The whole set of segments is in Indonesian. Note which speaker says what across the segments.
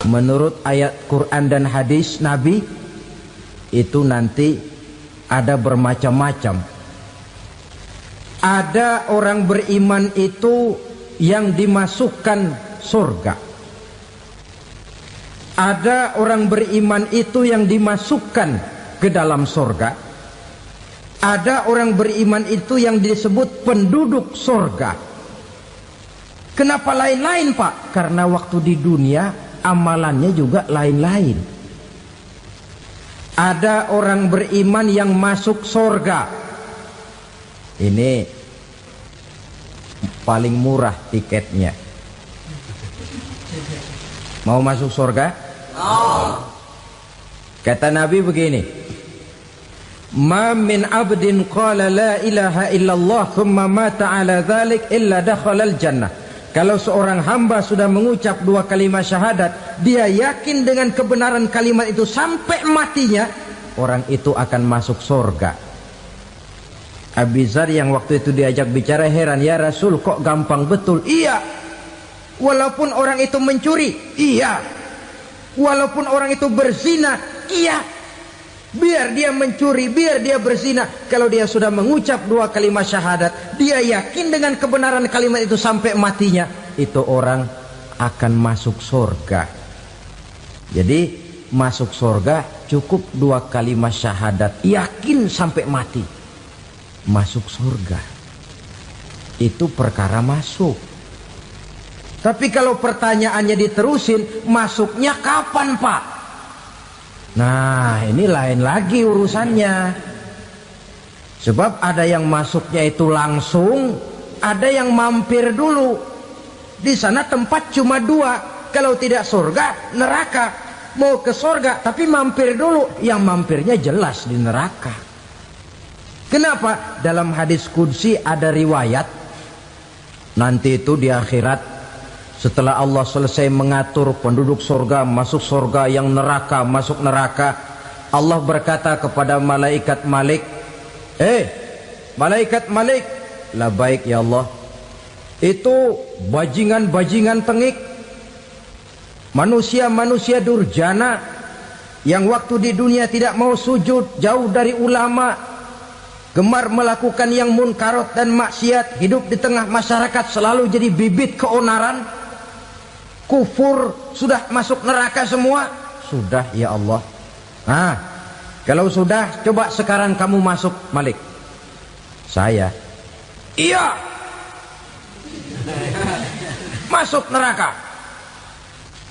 Speaker 1: menurut ayat Quran dan hadis Nabi itu nanti ada bermacam-macam. Ada orang beriman itu yang dimasukkan surga. Ada orang beriman itu yang dimasukkan ke dalam surga. Ada orang beriman itu yang disebut penduduk surga. Kenapa lain-lain, Pak? Karena waktu di dunia amalannya juga lain-lain. Ada orang beriman yang masuk surga. Ini paling murah tiketnya. Mau masuk surga? Kata Nabi begini, ma min abdin qala la ilaha illallah thumma mata ala dhalik illa dakhalal jannah. Kalau seorang hamba sudah mengucap dua kalimat syahadat, dia yakin dengan kebenaran kalimat itu sampai matinya, orang itu akan masuk surga. Abi Dzar yang waktu itu diajak bicara heran, ya Rasul kok gampang betul? Iya. Walaupun orang itu mencuri, iya. Walaupun orang itu berzina, iya. Biar dia mencuri, biar dia berzina, kalau dia sudah mengucap dua kalimat syahadat, dia yakin dengan kebenaran kalimat itu sampai matinya, itu orang akan masuk surga. Jadi masuk surga cukup dua kalimat syahadat, yakin sampai mati, masuk surga. Itu perkara masuk. Tapi kalau pertanyaannya diterusin, masuknya kapan, Pak? Nah, ini lain lagi urusannya. Sebab ada yang masuknya itu langsung, ada yang mampir dulu. Di sana tempat cuma dua, kalau tidak surga, neraka. Mau ke surga tapi mampir dulu, yang mampirnya jelas di neraka. Kenapa? Dalam hadis qudsi ada riwayat, nanti itu di akhirat, setelah Allah selesai mengatur penduduk surga masuk surga, yang neraka masuk neraka, Allah berkata kepada malaikat Malik, malaikat Malik, labaik ya Allah, itu bajingan-bajingan tengik, manusia-manusia durjana yang waktu di dunia tidak mau sujud, jauh dari ulama, gemar melakukan yang munkarat dan maksiat, hidup di tengah masyarakat selalu jadi bibit keonaran, kufur, sudah masuk neraka semua. Sudah ya Allah. Nah, kalau sudah, coba sekarang kamu masuk, Malik. Saya, iya, masuk neraka.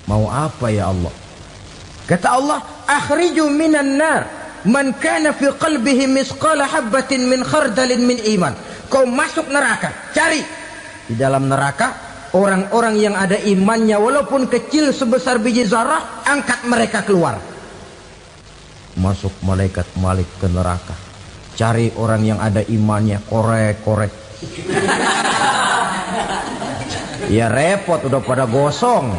Speaker 1: Mau apa ya Allah? Kata Allah, akhriju minan nar man kana fi qalbihi misqala habatin min khardalin min iman. Kau masuk neraka, cari di dalam neraka orang-orang yang ada imannya walaupun kecil sebesar biji zarah, angkat mereka keluar. Masuk malaikat Malik ke neraka, cari orang yang ada imannya, korek-korek. Ya repot, udah pada gosong.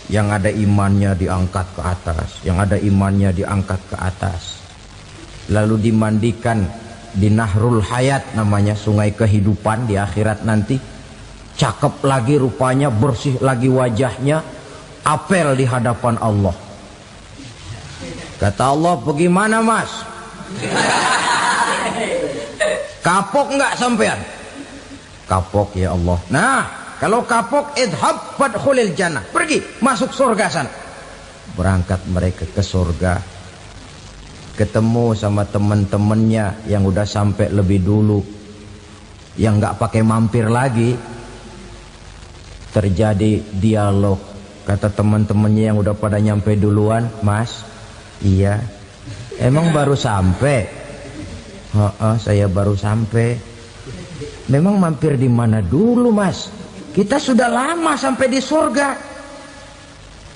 Speaker 1: Yang ada imannya diangkat ke atas, yang ada imannya diangkat ke atas, lalu dimandikan di Nahrul Hayat, namanya sungai kehidupan di akhirat nanti. Cakep lagi rupanya, bersih lagi wajahnya, apel di hadapan Allah. Kata Allah, bagaimana mas? Kapok nggak sampean? Kapok ya Allah. Nah, kalau kapok, idhab fadkhulil jannah, pergi masuk surga sana. Berangkat mereka ke surga, ketemu sama teman-temannya yang udah sampai lebih dulu, yang nggak pakai mampir lagi. Terjadi dialog. Kata teman-temannya yang udah pada nyampe duluan, mas, iya, emang baru sampai? Saya baru sampai. Memang mampir di mana dulu mas? Kita sudah lama sampai di surga.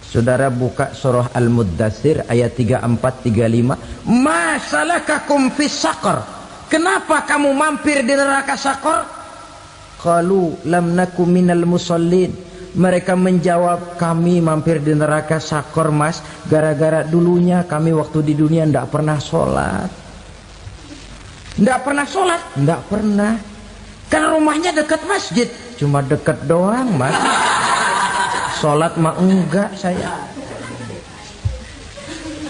Speaker 1: Saudara buka surah Al-Muddatsir ayat 34-35. Ma salakakum fis saqar? Kenapa kamu mampir di neraka Saqar? Qalu lam naku minal musallin. Mereka menjawab, kami mampir di neraka Saqar mas, gara-gara dulunya kami waktu di dunia ndak pernah sholat. Ndak pernah sholat? Ndak pernah. Kan rumahnya dekat masjid, cuma dekat doang mas. Sholat mah enggak saya.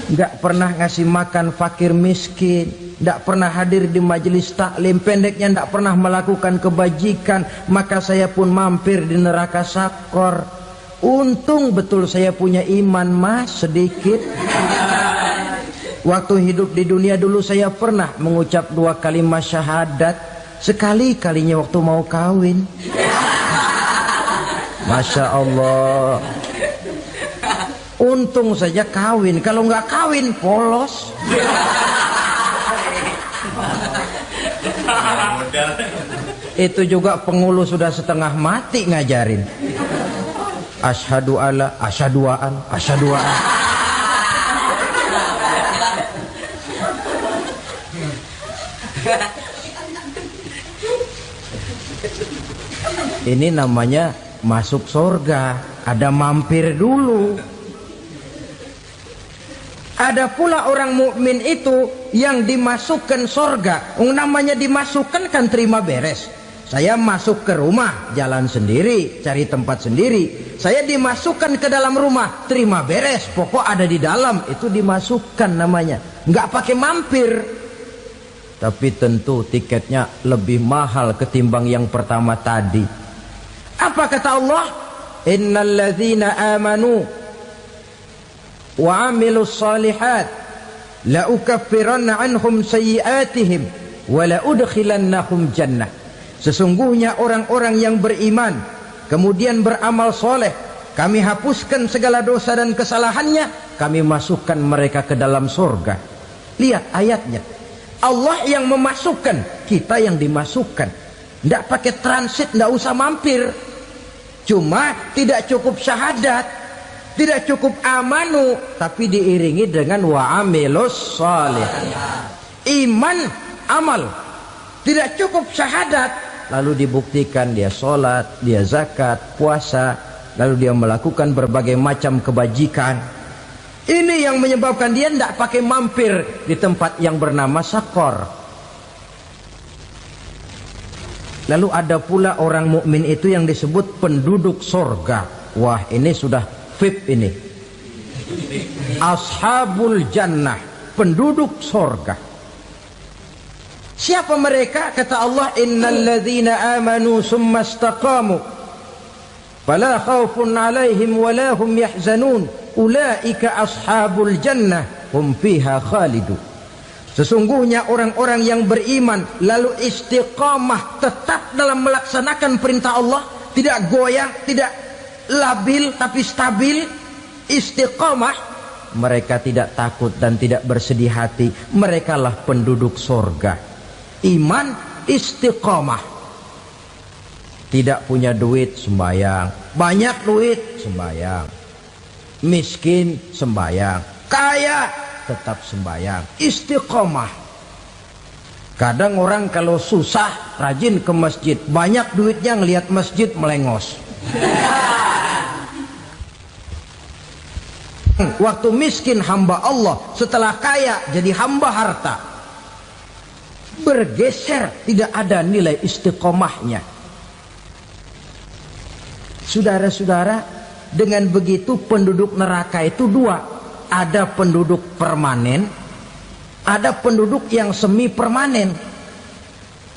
Speaker 1: Enggak pernah ngasih makan fakir miskin, enggak pernah hadir di majelis taklim, pendeknya enggak pernah melakukan kebajikan, maka saya pun mampir di neraka sakor. Untung betul saya punya iman mas sedikit. Waktu hidup di dunia dulu saya pernah mengucap 2 kalimat syahadat, sekali-kalinya waktu mau kawin. Masya Allah. Untung saja kawin, kalau nggak kawin polos. Itu juga pengulu sudah setengah mati ngajarin. Asyhadu alla, asyaduaan, asyaduaan. Ini namanya masuk surga, ada mampir dulu. Ada pula orang mukmin itu yang dimasukkan surga. Namanya dimasukkan kan terima beres. Saya masuk ke rumah, jalan sendiri, cari tempat sendiri. Saya dimasukkan ke dalam rumah, terima beres. Pokok ada di dalam, itu dimasukkan namanya. Nggak pakai mampir. Tapi tentu tiketnya lebih mahal ketimbang yang pertama tadi. Apa kata Allah? Innal ladzina amanu wa amilus salihat la ukaffiranna anhum sayyi'atihim wa la udkhilannahum jannah. Sesungguhnya orang-orang yang beriman kemudian beramal soleh, kami hapuskan segala dosa dan kesalahannya, kami masukkan mereka ke dalam surga. Lihat ayatnya, Allah yang memasukkan, kita yang dimasukkan. Tidak pakai transit, tidak usah mampir. Cuma tidak cukup syahadat, tidak cukup amanu, tapi diiringi dengan wa amilus salih. Iman, amal. Tidak cukup syahadat, lalu dibuktikan dia sholat, dia zakat, puasa, lalu dia melakukan berbagai macam kebajikan. Ini yang menyebabkan dia tidak pakai mampir di tempat yang bernama sakor. Lalu ada pula orang mukmin itu yang disebut penduduk sorga. Wah, ini sudah VIP ini. Ashabul jannah, penduduk sorga. Siapa mereka? Kata Allah, innal ladzina amanu summa istaqamu fala khaufun alaihim wala hum yahzanun ulaika ashabul jannah hum fiha khalidun. Sesungguhnya orang-orang yang beriman lalu istiqamah, tetap dalam melaksanakan perintah Allah, tidak goyang, tidak labil tapi stabil, istiqamah, mereka tidak takut dan tidak bersedih hati. Merekalah penduduk surga. Iman, istiqamah. Tidak punya duit, sembahyang. Banyak duit, sembahyang. Miskin, sembahyang. Kaya, tetap sembahyang. Istiqamah. Kadang orang kalau susah rajin ke masjid, banyak duitnya ngelihat masjid melengos. Waktu miskin hamba Allah, setelah kaya jadi hamba harta. Bergeser, tidak ada nilai istiqomahnya. Saudara-saudara, dengan begitu penduduk neraka itu dua. Ada penduduk permanen, ada penduduk yang semi permanen.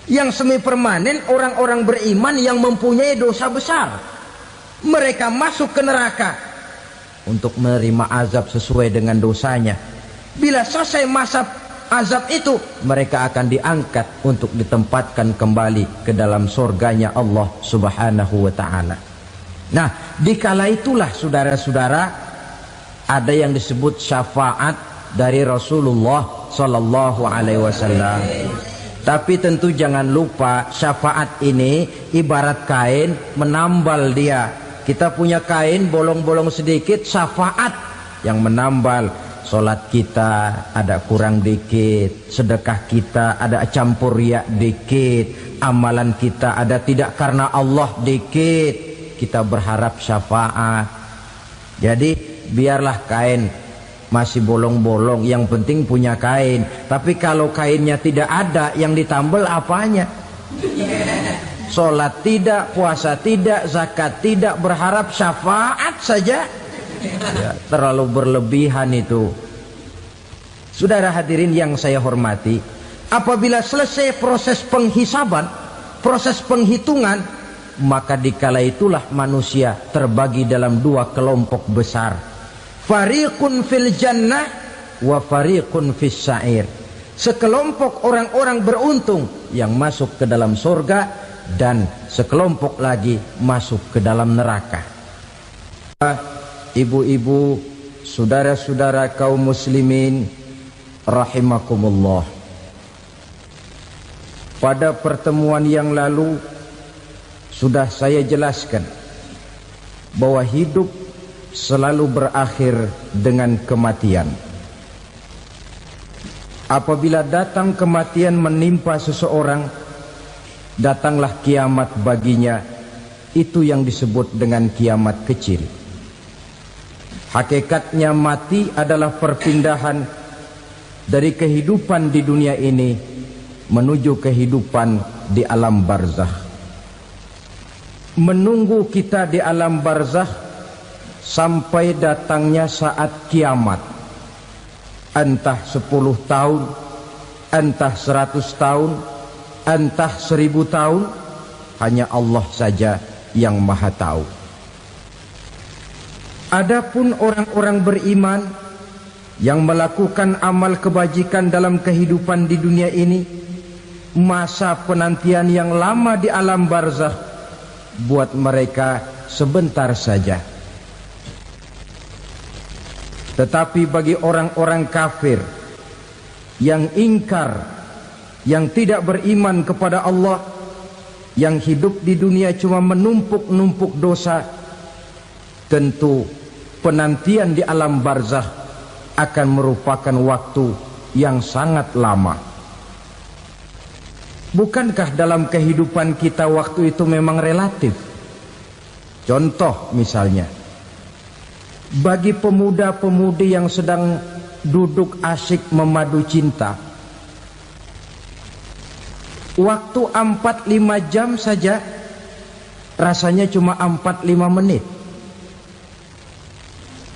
Speaker 1: Yang semi permanen orang-orang beriman yang mempunyai dosa besar. Mereka masuk ke neraka untuk menerima azab sesuai dengan dosanya. Bila selesai masa azab itu, mereka akan diangkat untuk ditempatkan kembali ke dalam surganya Allah Subhanahu wa ta'ala. Nah, dikala itulah saudara-saudara, ada yang disebut syafaat dari Rasulullah Sallallahu Alaihi Wasallam. Tapi tentu jangan lupa, syafaat ini ibarat kain menambal dia. Kita punya kain bolong-bolong sedikit, syafaat yang menambal. Sholat kita ada kurang dikit, sedekah kita ada campur riak dikit, amalan kita ada tidak karena Allah dikit, kita berharap syafaat. Jadi biarlah kain masih bolong-bolong, yang penting punya kain. Tapi kalau kainnya tidak ada, yang ditambal apanya? sholat tidak, puasa tidak, zakat tidak, berharap syafaat saja. Ya, terlalu berlebihan itu. Saudara hadirin yang saya hormati, apabila selesai proses penghisaban, proses penghitungan, maka dikala itulah manusia terbagi dalam dua kelompok besar. Fariqun fil jannah wa fariqun fis sa'ir. Sekelompok orang-orang beruntung yang masuk ke dalam surga, dan sekelompok lagi masuk ke dalam neraka. Ibu-ibu, saudara-saudara kaum muslimin rahimakumullah. Pada pertemuan yang lalu sudah saya jelaskan bahwa hidup selalu berakhir dengan kematian. Apabila datang kematian menimpa seseorang, datanglah kiamat baginya. Itu yang disebut dengan kiamat kecil. Hakikatnya mati adalah perpindahan dari kehidupan di dunia ini menuju kehidupan di alam barzakh. Menunggu kita di alam barzakh sampai datangnya saat kiamat. Entah 10 tahun, entah 100 tahun, entah 1000 tahun, hanya Allah saja yang maha tahu. Adapun orang-orang beriman yang melakukan amal kebajikan dalam kehidupan di dunia ini, masa penantian yang lama di alam barzakh buat mereka sebentar saja. Tetapi bagi orang-orang kafir yang ingkar, yang tidak beriman kepada Allah, yang hidup di dunia cuma menumpuk-numpuk dosa, tentu penantian di alam barzakh akan merupakan waktu yang sangat lama. Bukankah dalam kehidupan kita waktu itu memang relatif? Contoh misalnya, bagi pemuda-pemudi yang sedang duduk asyik memadu cinta, waktu 4-5 jam saja rasanya cuma 4-5 menit.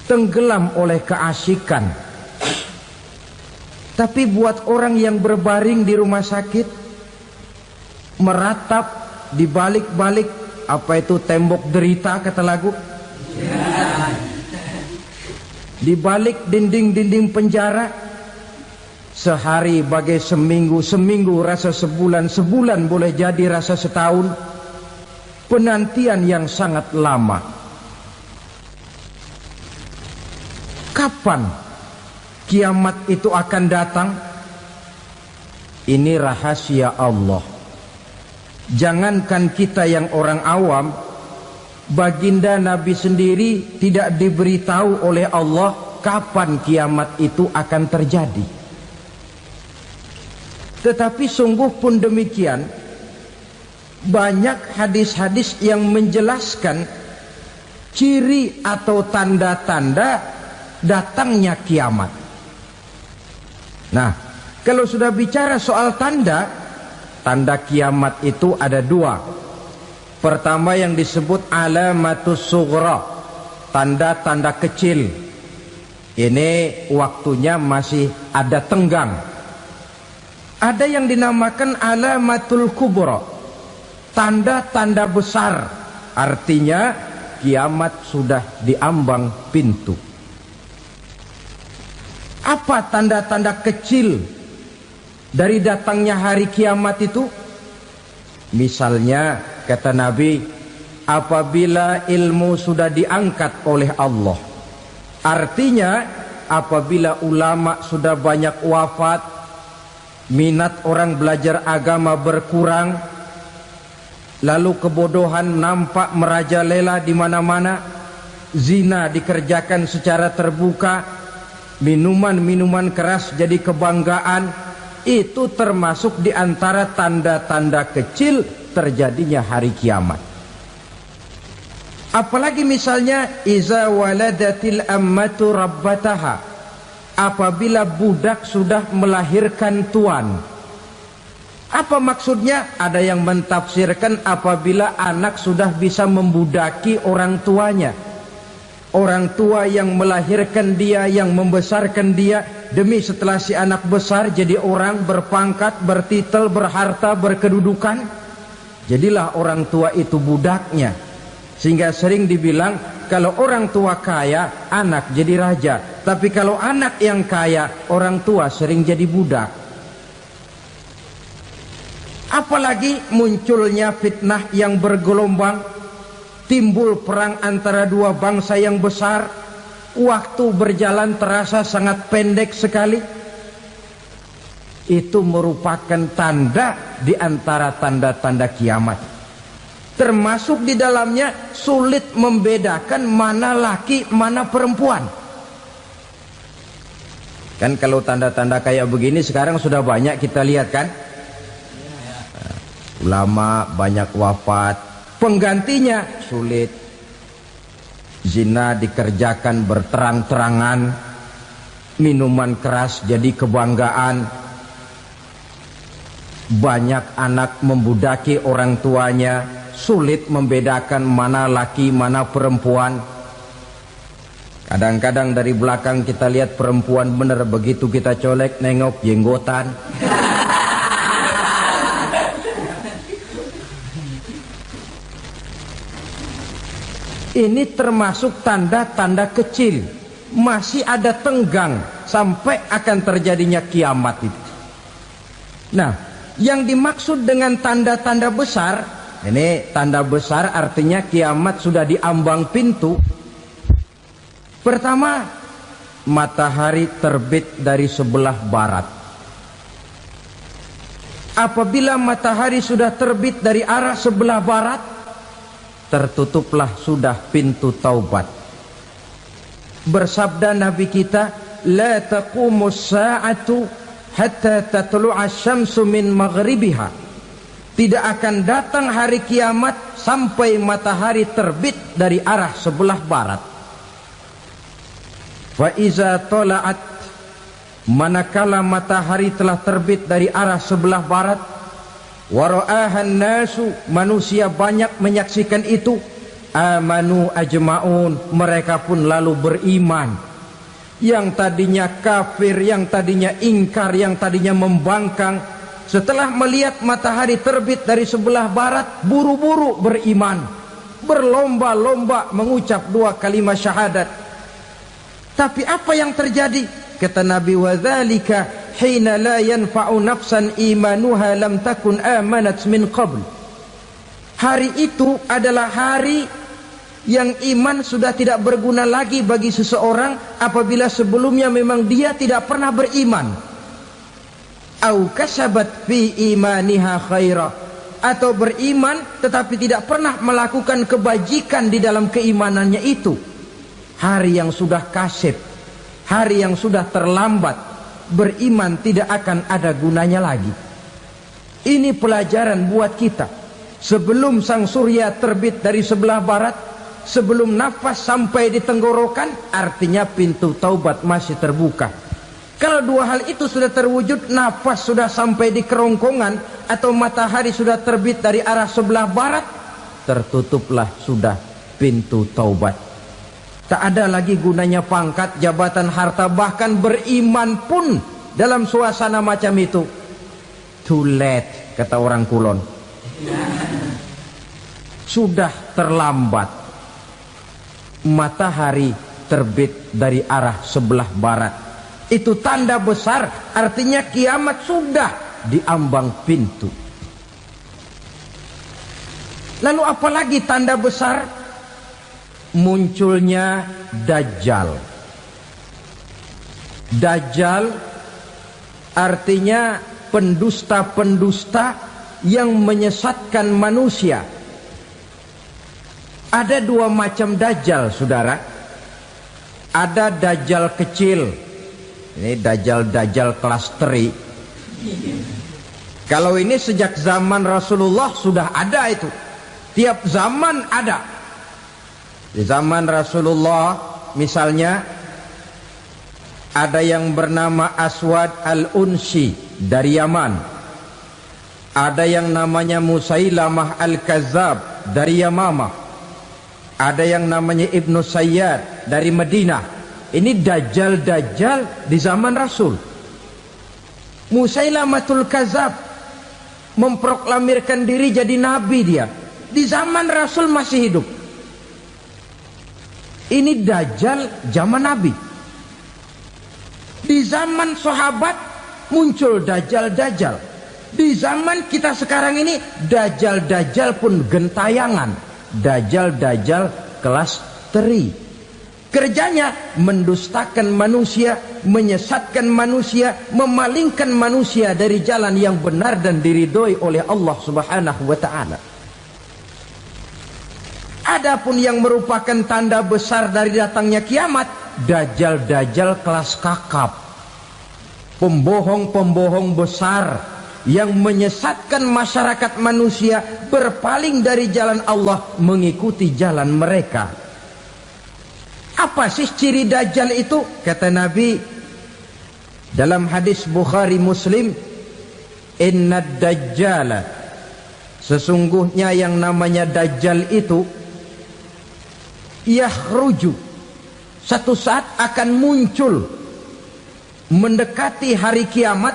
Speaker 1: Tenggelam oleh keasikan. Tapi buat orang yang berbaring di rumah sakit, meratap di balik-balik apa itu tembok derita kata lagu, di balik dinding-dinding penjara, sehari bagai seminggu, seminggu rasa sebulan, sebulan boleh jadi rasa setahun. Penantian yang sangat lama. Kapan kiamat itu akan datang? Ini rahasia Allah. Jangankan kita yang orang awam, baginda Nabi sendiri tidak diberitahu oleh Allah kapan kiamat itu akan terjadi. Tetapi sungguh pun demikian, banyak hadis-hadis yang menjelaskan ciri atau tanda-tanda datangnya kiamat. Nah, kalau sudah bicara soal tanda, tanda kiamat itu ada dua. Pertama yang disebut alamatus sughra, tanda-tanda kecil. Ini waktunya masih ada tenggang. Ada yang dinamakan alamatul kubra, tanda-tanda besar. Artinya kiamat sudah diambang pintu. Apa tanda-tanda kecil dari datangnya hari kiamat itu? Misalnya kata Nabi, apabila ilmu sudah diangkat oleh Allah, artinya apabila ulama sudah banyak wafat, minat orang belajar agama berkurang, lalu kebodohan nampak merajalela di mana-mana, zina dikerjakan secara terbuka, minuman-minuman keras jadi kebanggaan, itu termasuk di antara tanda-tanda kecil terjadinya hari kiamat. Apalagi misalnya iza waladatil ammatu rabbataha, apabila budak sudah melahirkan tuan. Apa maksudnya? Ada yang mentafsirkan apabila anak sudah bisa membudaki orang tuanya. Orang tua yang melahirkan dia, yang membesarkan dia, demi setelah si anak besar jadi orang berpangkat, bertitel, berharta, berkedudukan, jadilah orang tua itu budaknya. Sehingga sering dibilang kalau orang tua kaya, anak jadi raja. Tapi kalau anak yang kaya, orang tua sering jadi budak. Apalagi munculnya fitnah yang bergelombang, timbul perang antara dua bangsa yang besar, waktu berjalan terasa sangat pendek sekali. Itu merupakan tanda di antara tanda-tanda kiamat. Termasuk di dalamnya sulit membedakan mana laki, mana perempuan. Kan kalau tanda-tanda kayak begini sekarang sudah banyak kita lihat kan? Ulama banyak wafat, penggantinya sulit. Zina dikerjakan berterang-terangan, minuman keras jadi kebanggaan, banyak anak membudaki orang tuanya, sulit membedakan mana laki mana perempuan. Kadang-kadang dari belakang kita lihat perempuan bener, begitu kita colek nengok jenggotan. Ini termasuk tanda-tanda kecil. Masih ada tenggang sampai akan terjadinya kiamat itu. Nah, yang dimaksud dengan tanda-tanda besar, ini tanda besar artinya kiamat sudah diambang pintu. Pertama, matahari terbit dari sebelah barat. Apabila matahari sudah terbit dari arah sebelah barat, tertutuplah sudah pintu taubat. Bersabda Nabi kita, la taqumus sa'atu hatta tatlu'a syamsu min maghribiha. Tidak akan datang hari kiamat sampai matahari terbit dari arah sebelah barat. Fa iza tala'at, manakala matahari telah terbit dari arah sebelah barat, wara'ahan nasu, manusia banyak menyaksikan itu, amanu ajma'un, mereka pun lalu beriman. Yang tadinya kafir, yang tadinya ingkar, yang tadinya membangkang, setelah melihat matahari terbit dari sebelah barat, buru-buru beriman, berlomba-lomba mengucap dua kalimat syahadat. Tapi apa yang terjadi? Kata Nabi, wadzalika hina la yanfa'u nafsan imanuha lam takun amanat min qabl. Hari itu adalah hari yang iman sudah tidak berguna lagi bagi seseorang apabila sebelumnya memang dia tidak pernah beriman. Au kasabat fi imaniha khaira, atau beriman tetapi tidak pernah melakukan kebajikan di dalam keimanannya itu. Hari yang sudah kasib, hari yang sudah terlambat, beriman tidak akan ada gunanya lagi. Ini pelajaran buat kita. Sebelum sang surya terbit dari sebelah barat, sebelum nafas sampai di tenggorokan, artinya pintu taubat masih terbuka. Kalau dua hal itu sudah terwujud, nafas sudah sampai di kerongkongan atau matahari sudah terbit dari arah sebelah barat, tertutuplah sudah pintu taubat. Tak ada lagi gunanya pangkat, jabatan, harta, bahkan beriman pun dalam suasana macam itu. Too late, kata orang Kulon. Sudah terlambat. Matahari terbit dari arah sebelah barat. Itu tanda besar, artinya kiamat sudah diambang pintu. Lalu apalagi tanda besar? Munculnya Dajjal. Dajjal artinya pendusta-pendusta yang menyesatkan manusia. Ada dua macam Dajjal, saudara. Ada Dajjal kecil. Ini Dajjal kelas teri. Kalau ini sejak zaman Rasulullah sudah ada itu. Tiap zaman ada. Di zaman Rasulullah misalnya ada yang bernama Aswad al-Unsi dari Yaman. Ada yang namanya Musailamah Al-Kazzab dari Yamamah. Ada yang namanya Ibnu Sayyad dari Madinah. Ini dajjal-dajjal di zaman Rasul. Musailamatul Kazzab memproklamirkan diri jadi nabi dia. Di zaman Rasul masih hidup. Ini dajjal zaman Nabi. Di zaman sahabat muncul dajjal-dajjal. Di zaman kita sekarang ini dajjal-dajjal pun gentayangan. Dajjal-dajjal kelas teri. Kerjanya mendustakan manusia, menyesatkan manusia, memalingkan manusia dari jalan yang benar dan diridhoi oleh Allah Subhanahu wa taala. Adapun yang merupakan tanda besar dari datangnya kiamat, dajjal-dajjal kelas kakap. Pembohong-pembohong besar yang menyesatkan masyarakat manusia berpaling dari jalan Allah mengikuti jalan mereka. Apa sih ciri dajjal itu? Kata Nabi dalam hadis Bukhari Muslim, inna dajjala, sesungguhnya yang namanya dajjal itu yakhruju, satu saat akan muncul mendekati hari kiamat.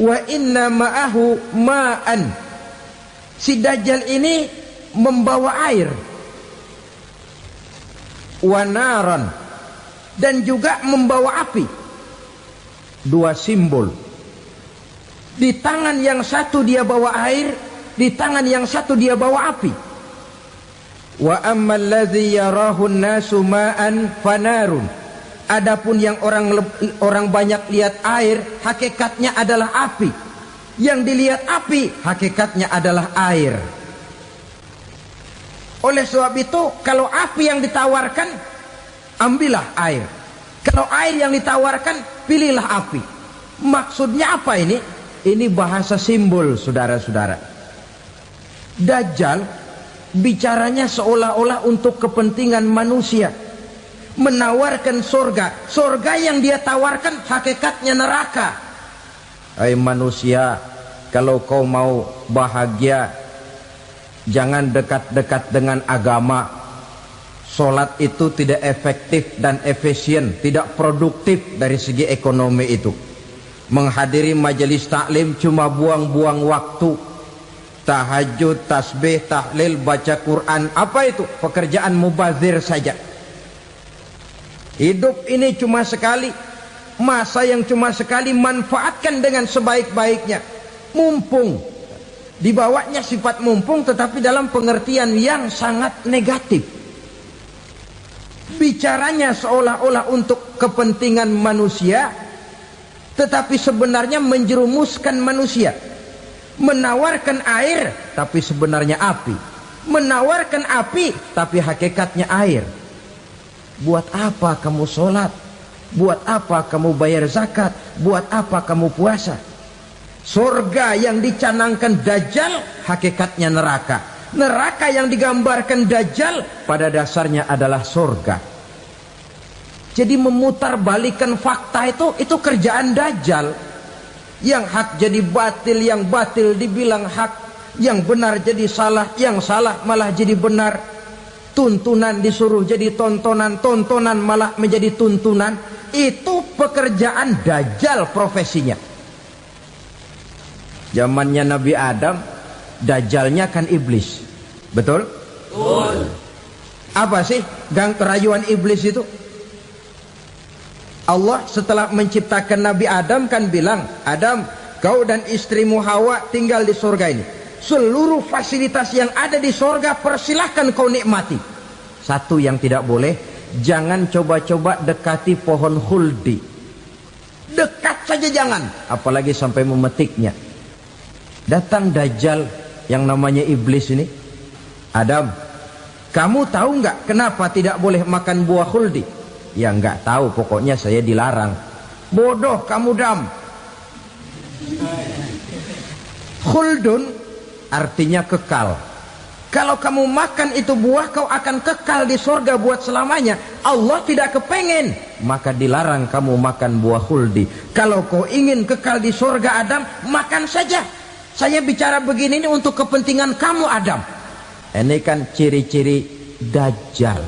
Speaker 1: Wa inna ma'ahu ma'an, si dajjal ini membawa air. Wa naran, dan juga membawa api. Dua simbol. Di tangan yang satu dia bawa air, di tangan yang satu dia bawa api. Wa ammal ladzi yarahu an-nasu ma'an fanarun, adapun yang orang banyak lihat air, hakikatnya adalah api. Yang dilihat api, hakikatnya adalah air. Oleh sebab itu, kalau api yang ditawarkan, ambillah air. Kalau air yang ditawarkan, pilihlah api. Maksudnya apa ini? Ini bahasa simbol, saudara-saudara. Dajjal bicaranya seolah-olah untuk kepentingan manusia. Menawarkan surga. Surga yang dia tawarkan hakikatnya neraka. Hai manusia, kalau kau mau bahagia, jangan dekat-dekat dengan agama. Solat itu tidak efektif dan efisien, tidak produktif dari segi ekonomi itu. Menghadiri majelis taklim cuma buang-buang waktu. Tahajud, tasbih, tahlil, baca Quran, apa itu? Pekerjaan mubazir saja. Hidup ini cuma sekali, masa yang cuma sekali, manfaatkan dengan sebaik-baiknya. Mumpung, dibawanya sifat mumpung tetapi dalam pengertian yang sangat negatif. Bicaranya seolah-olah untuk kepentingan manusia, tetapi sebenarnya menjerumuskan manusia. Menawarkan air tapi sebenarnya api. Menawarkan api tapi hakikatnya air. Buat apa kamu sholat? Buat apa kamu bayar zakat? Buat apa kamu puasa? Surga yang dicanangkan dajjal hakikatnya neraka. Neraka yang digambarkan dajjal pada dasarnya adalah surga. Jadi memutarbalikkan fakta itu kerjaan dajjal. Yang hak jadi batil, yang batil dibilang hak, yang benar jadi salah, yang salah malah jadi benar. Tuntunan disuruh jadi tontonan, tontonan malah menjadi tuntunan. Itu pekerjaan dajjal profesinya. Zamannya Nabi Adam, dajjalnya kan iblis. Betul? Betul. Apa sih gang kerayuan iblis itu? Allah setelah menciptakan Nabi Adam kan bilang, Adam, kau dan istrimu Hawa tinggal di surga ini. Seluruh fasilitas yang ada di surga persilahkan kau nikmati. Satu yang tidak boleh, jangan coba-coba dekati pohon khuldi. Dekat saja jangan, apalagi sampai memetiknya. Datang dajjal yang namanya iblis ini. Adam, kamu tahu nggak kenapa tidak boleh makan buah khuldi? Ya nggak tahu, pokoknya saya dilarang. Bodoh kamu Dam. Khuldun artinya kekal. Kalau kamu makan itu buah, kau akan kekal di surga buat selamanya. Allah tidak kepengen, maka dilarang kamu makan buah khuldi. Kalau kau ingin kekal di surga Adam, makan saja. Saya bicara begini ini untuk kepentingan kamu Adam. Ini kan ciri-ciri Dajjal.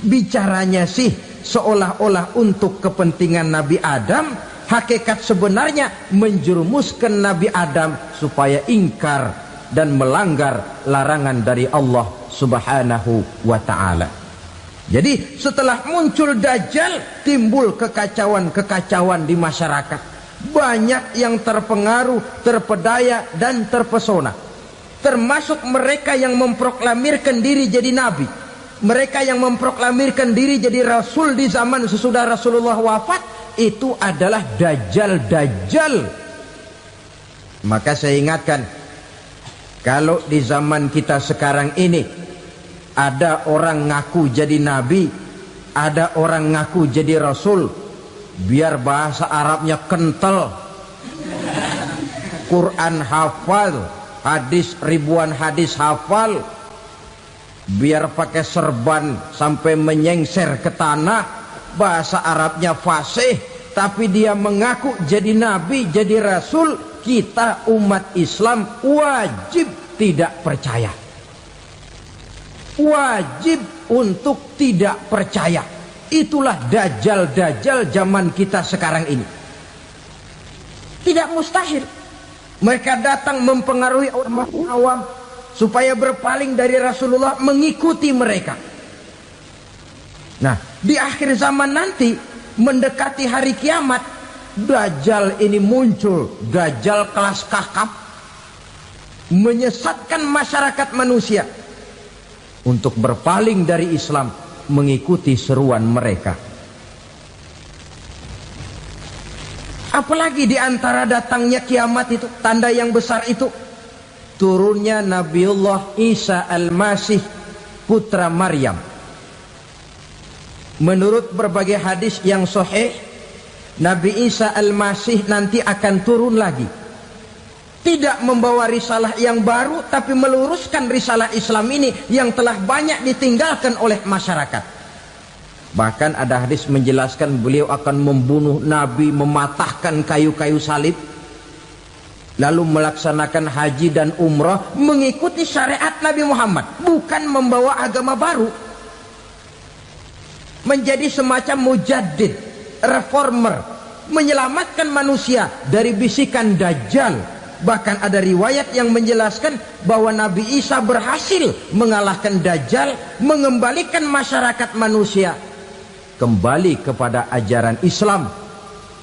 Speaker 1: Bicaranya sih seolah-olah untuk kepentingan Nabi Adam, hakikat sebenarnya menjerumuskan Nabi Adam supaya ingkar dan melanggar larangan dari Allah Subhanahu wa ta'ala. Jadi setelah muncul Dajjal, timbul kekacauan-kekacauan di masyarakat. Banyak yang terpengaruh, terpedaya dan terpesona. Termasuk mereka yang memproklamirkan diri jadi nabi, mereka yang memproklamirkan diri jadi rasul di zaman sesudah Rasulullah wafat. Itu adalah Dajjal. Maka saya ingatkan, kalau di zaman kita sekarang ini ada orang ngaku jadi nabi, ada orang ngaku jadi rasul, biar bahasa Arabnya kental, Quran hafal, hadis ribuan hadis hafal, biar pakai serban sampai menyengser ke tanah, bahasa Arabnya fasih, tapi dia mengaku jadi nabi, jadi rasul, kita umat Islam wajib tidak percaya. Wajib untuk tidak percaya. Itulah Dajjal zaman kita sekarang ini. Tidak mustahil mereka datang mempengaruhi orang awam supaya berpaling dari Rasulullah, mengikuti mereka. Nah, di akhir zaman nanti, mendekati hari kiamat, Dajjal ini muncul. Dajjal kelas kakap, menyesatkan masyarakat manusia untuk berpaling dari Islam, mengikuti seruan mereka. Apalagi di antara datangnya kiamat itu, tanda yang besar itu, turunnya Nabiullah Isa Al-Masih, putra Maryam. Menurut berbagai hadis yang sahih, Nabi Isa Al-Masih nanti akan turun lagi. Tidak membawa risalah yang baru, tapi meluruskan risalah Islam ini yang telah banyak ditinggalkan oleh masyarakat. Bahkan ada hadis menjelaskan beliau akan membunuh Nabi, mematahkan kayu-kayu salib, lalu melaksanakan haji dan umrah mengikuti syariat Nabi Muhammad, bukan membawa agama baru. Menjadi semacam mujaddid, reformer, menyelamatkan manusia dari bisikan Dajjal. Bahkan ada riwayat yang menjelaskan bahwa Nabi Isa berhasil mengalahkan Dajjal, mengembalikan masyarakat manusia kembali kepada ajaran Islam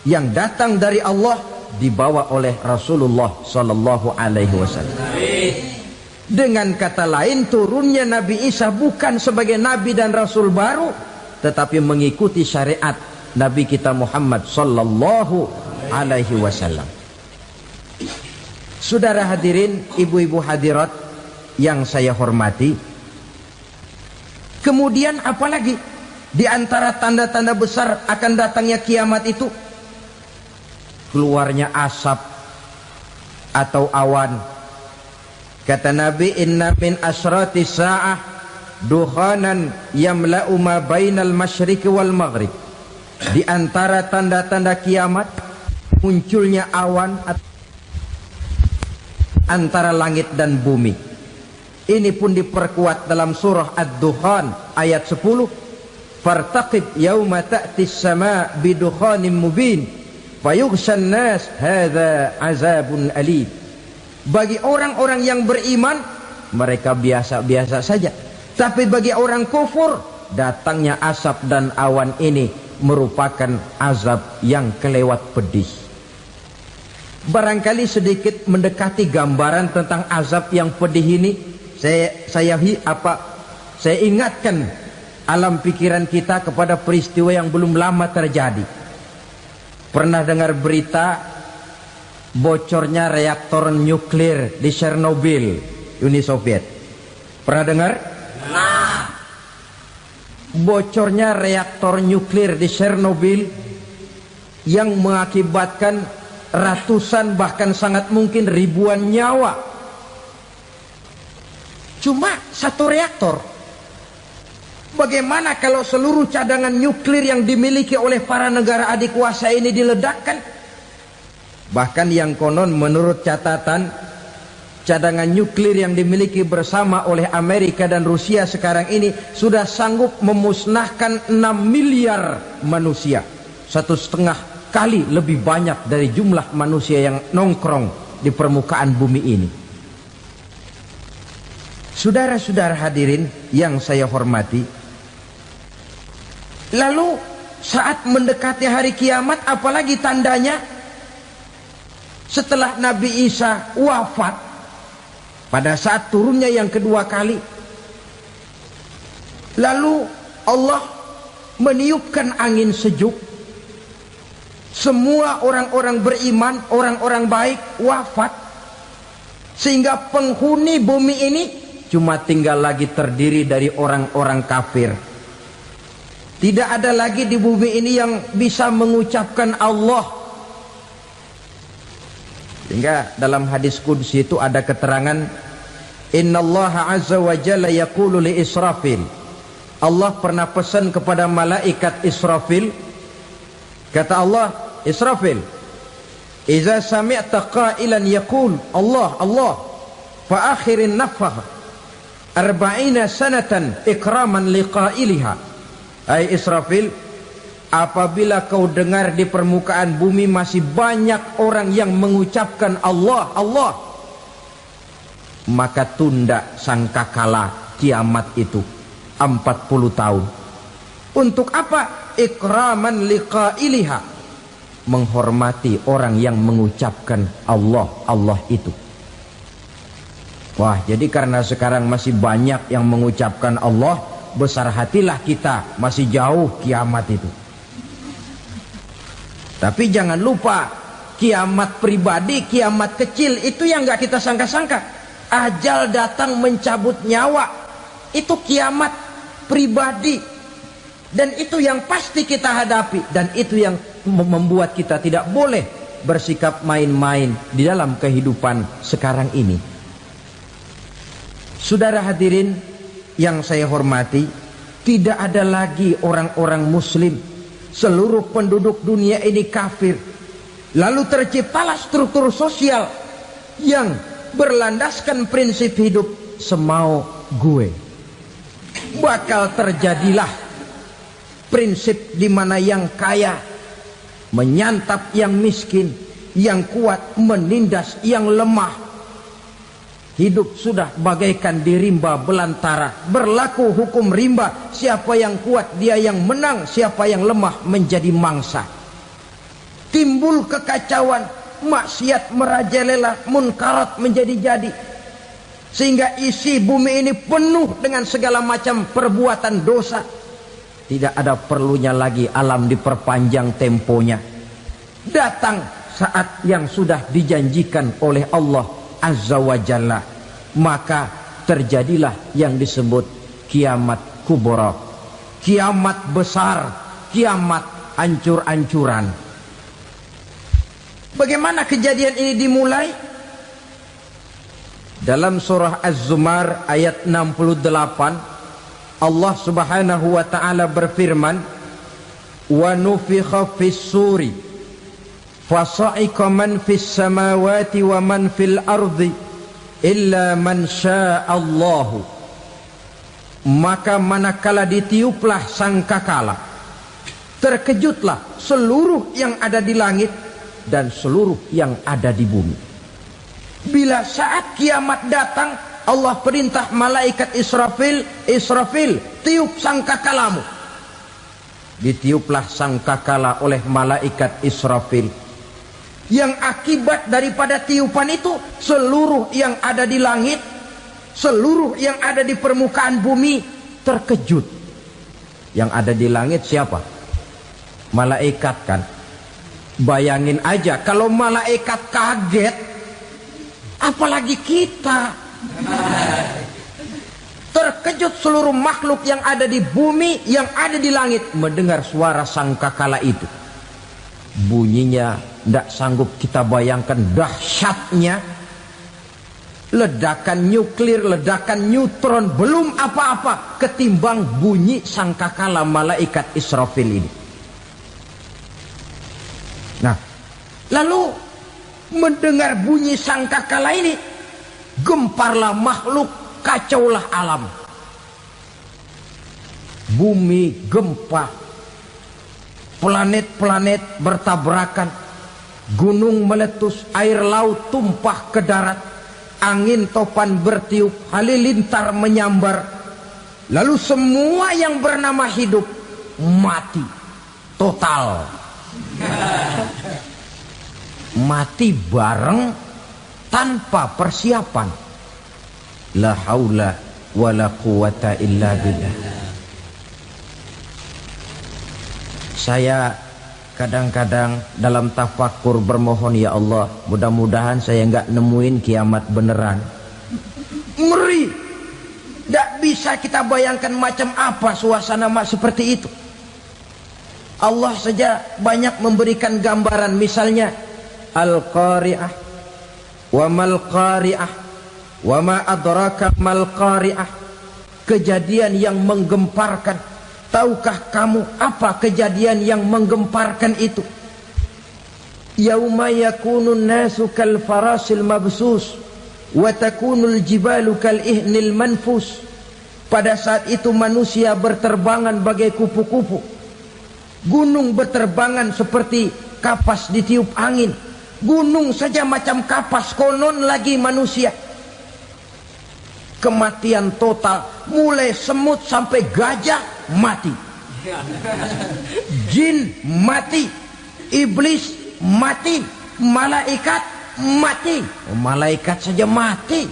Speaker 1: yang datang dari Allah, dibawa oleh Rasulullah sallallahu alaihi wasallam. Dengan kata lain, turunnya Nabi Isa bukan sebagai nabi dan rasul baru, tetapi mengikuti syariat Nabi kita Muhammad sallallahu alaihi wasallam. Saudara hadirin, ibu-ibu hadirat yang saya hormati, kemudian apalagi di antara tanda-tanda besar akan datangnya kiamat itu? Keluarnya asap atau awan. Kata Nabi, inna min asrati sa'ah dukhanan yamla'u ma bainal masyriqi wal maghrib. Di antara tanda-tanda kiamat, munculnya awan antara langit dan bumi. Ini pun diperkuat dalam surah Ad-Dukhan ayat 10. Fartaqib yauma ta'tis sama bidukhanin mubin fayughshan nas hadza azabun alim. Bagi orang-orang yang beriman, mereka biasa-biasa saja. Tapi bagi orang kufur, datangnya asap dan awan ini merupakan azab yang kelewat pedih. Barangkali sedikit mendekati gambaran tentang azab yang pedih ini, saya ingatkan alam pikiran kita kepada peristiwa yang belum lama terjadi. Pernah dengar berita bocornya reaktor nuklir di Chernobyl, Uni Soviet? Pernah dengar? Nah, bocornya reaktor nuklir di Chernobyl yang mengakibatkan ratusan bahkan sangat mungkin ribuan nyawa. Cuma satu reaktor. Bagaimana kalau seluruh cadangan nuklir yang dimiliki oleh para negara adikuasa ini diledakkan? Bahkan yang konon menurut catatan cadangan nuklir yang dimiliki bersama oleh Amerika dan Rusia sekarang ini sudah sanggup memusnahkan 6 miliar manusia, 1,5 kali lebih banyak dari jumlah manusia yang nongkrong di permukaan bumi ini. Saudara-saudara hadirin yang saya hormati, lalu saat mendekati hari kiamat, apalagi tandanya? Setelah Nabi Isa wafat, pada saat turunnya yang kedua kali, lalu Allah meniupkan angin sejuk. Semua orang-orang beriman, orang-orang baik wafat, sehingga penghuni bumi ini cuma tinggal lagi terdiri dari orang-orang kafir. Tidak ada lagi di bumi ini yang bisa mengucapkan Allah. Sehingga dalam hadis qudsi itu ada keterangan, innallaha azza wa jalla yaqulu li Israfil. Allah pernah pesan kepada malaikat Israfil, kata Allah, Israfil, idza sami'ta qailan yaqul Allah Allah fa akhirin nafakh 40 sanatan ikraman liqailiha. Hai Israfil, apabila kau dengar di permukaan bumi masih banyak orang yang mengucapkan Allah Allah, maka tunda sangkakala kiamat itu 40 tahun. Untuk apa? Ikraman liqailiha, menghormati orang yang mengucapkan Allah Allah itu. Wah, jadi karena sekarang masih banyak yang mengucapkan Allah, besar hatilah kita, masih jauh kiamat itu. Tapi jangan lupa, kiamat pribadi, kiamat kecil itu yang gak kita sangka-sangka. Ajal datang mencabut nyawa, itu kiamat pribadi, dan itu yang pasti kita hadapi, dan itu yang membuat kita tidak boleh bersikap main-main di dalam kehidupan sekarang ini. Saudara hadirin yang saya hormati, tidak ada lagi orang-orang muslim. Seluruh penduduk dunia ini kafir. Lalu terciptalah struktur sosial yang berlandaskan prinsip hidup semau gue. Bakal terjadilah prinsip di mana yang kaya menyantap yang miskin, yang kuat menindas yang lemah. Hidup sudah bagaikan di rimba belantara, berlaku hukum rimba, siapa yang kuat dia yang menang, siapa yang lemah menjadi mangsa. Timbul kekacauan, maksiat merajalela, munkarat menjadi-jadi, sehingga isi bumi ini penuh dengan segala macam perbuatan dosa. Tidak ada perlunya lagi alam diperpanjang temponya. Datang saat yang sudah dijanjikan oleh Allah Azza wa Jalla, maka terjadilah yang disebut kiamat kubra, kiamat besar, kiamat ancur-ancuran. Bagaimana kejadian ini dimulai? Dalam surah Az-Zumar ayat 68, Allah subhanahu wa ta'ala berfirman, wa nufikha fis suri fasa'iqa man fis samawati wa man fil ardi illa man sya'allahu. Maka manakala ditiuplah sangkakala, terkejutlah seluruh yang ada di langit dan seluruh yang ada di bumi. Bila saat kiamat datang, Allah perintah malaikat Israfil, Israfil, tiup sangkakalamu. Ditiuplah sangkakala oleh malaikat Israfil. Yang akibat daripada tiupan itu, seluruh yang ada di langit, seluruh yang ada di permukaan bumi terkejut. Yang ada di langit siapa? Malaikat kan. Bayangin aja kalau malaikat kaget, apalagi kita. Terkejut seluruh makhluk yang ada di bumi, yang ada di langit mendengar suara sangkakala itu. Bunyinya tidak sanggup kita bayangkan dahsyatnya. Ledakan nuklir, ledakan neutron, belum apa-apa ketimbang bunyi sangkakala malaikat Israfil ini. Nah, lalu mendengar bunyi sangkakala ini, gemparlah makhluk, kacaulah alam. Bumi gempa, planet-planet bertabrakan, gunung meletus, air laut tumpah ke darat, angin topan bertiup, halilintar menyambar. Lalu semua yang bernama hidup mati total. Mati bareng tanpa persiapan. La haula wala quwata illa billah. Saya kadang-kadang dalam tafakur bermohon, ya Allah, mudah-mudahan saya enggak nemuin kiamat beneran. Ngeri. Tidak bisa kita bayangkan macam apa suasana seperti itu. Allah saja banyak memberikan gambaran, misalnya Al-Qari'ah, wa mal qari'ah, wa ma adraka mal qari'ah. Kejadian yang menggemparkan. Tahukah kamu apa kejadian yang menggemparkan itu? Yauma yakunun nasu kal farasil mabsus wa takunul jibalu kal ihnil manfus. Pada saat itu manusia berterbangan bagai kupu-kupu, gunung berterbangan seperti kapas ditiup angin. Gunung saja macam kapas, konon lagi manusia. Kematian total, mulai semut sampai gajah mati, jin mati, iblis mati, malaikat mati. Malaikat saja mati.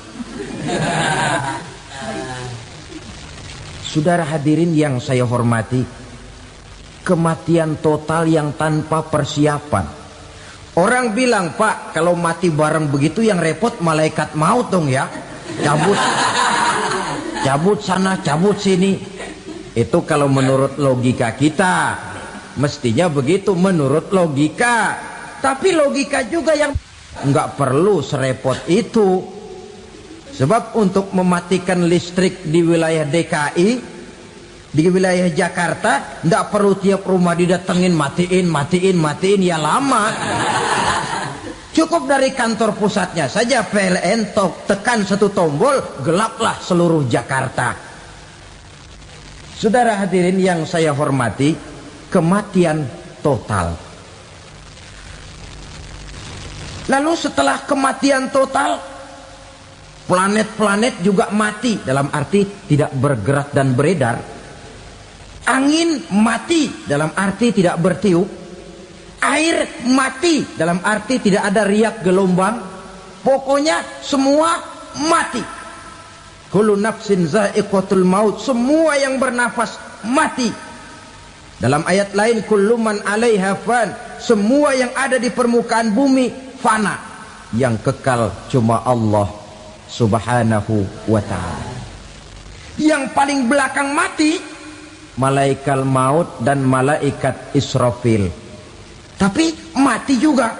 Speaker 1: Saudara hadirin yang saya hormati, kematian total yang tanpa persiapan. Orang bilang, Pak, kalau mati bareng begitu yang repot malaikat maut dong ya. Cabut sana, cabut sini. Itu kalau menurut logika kita, mestinya begitu menurut logika. Tapi logika juga yang nggak perlu serepot itu. Sebab untuk mematikan listrik di wilayah DKI, di wilayah Jakarta, nggak perlu tiap rumah didatengin, matiin, ya lama. Cukup dari kantor pusatnya saja PLN tekan satu tombol, gelaplah seluruh Jakarta. Saudara hadirin yang saya hormati, kematian total. Lalu setelah kematian total, planet-planet juga mati, dalam arti tidak bergerak dan beredar. Angin mati, dalam arti tidak bertiup. Air mati, dalam arti tidak ada riak gelombang. Pokoknya semua mati. Kullu nafsin za'iqatul maut. Semua yang bernafas mati. Dalam ayat lain, kullu man 'alaiha fan. Semua yang ada di permukaan bumi fana. Yang kekal cuma Allah Subhanahu wa ta'ala. Yang paling belakang mati, malaikat maut dan malaikat Israfil. Tapi mati juga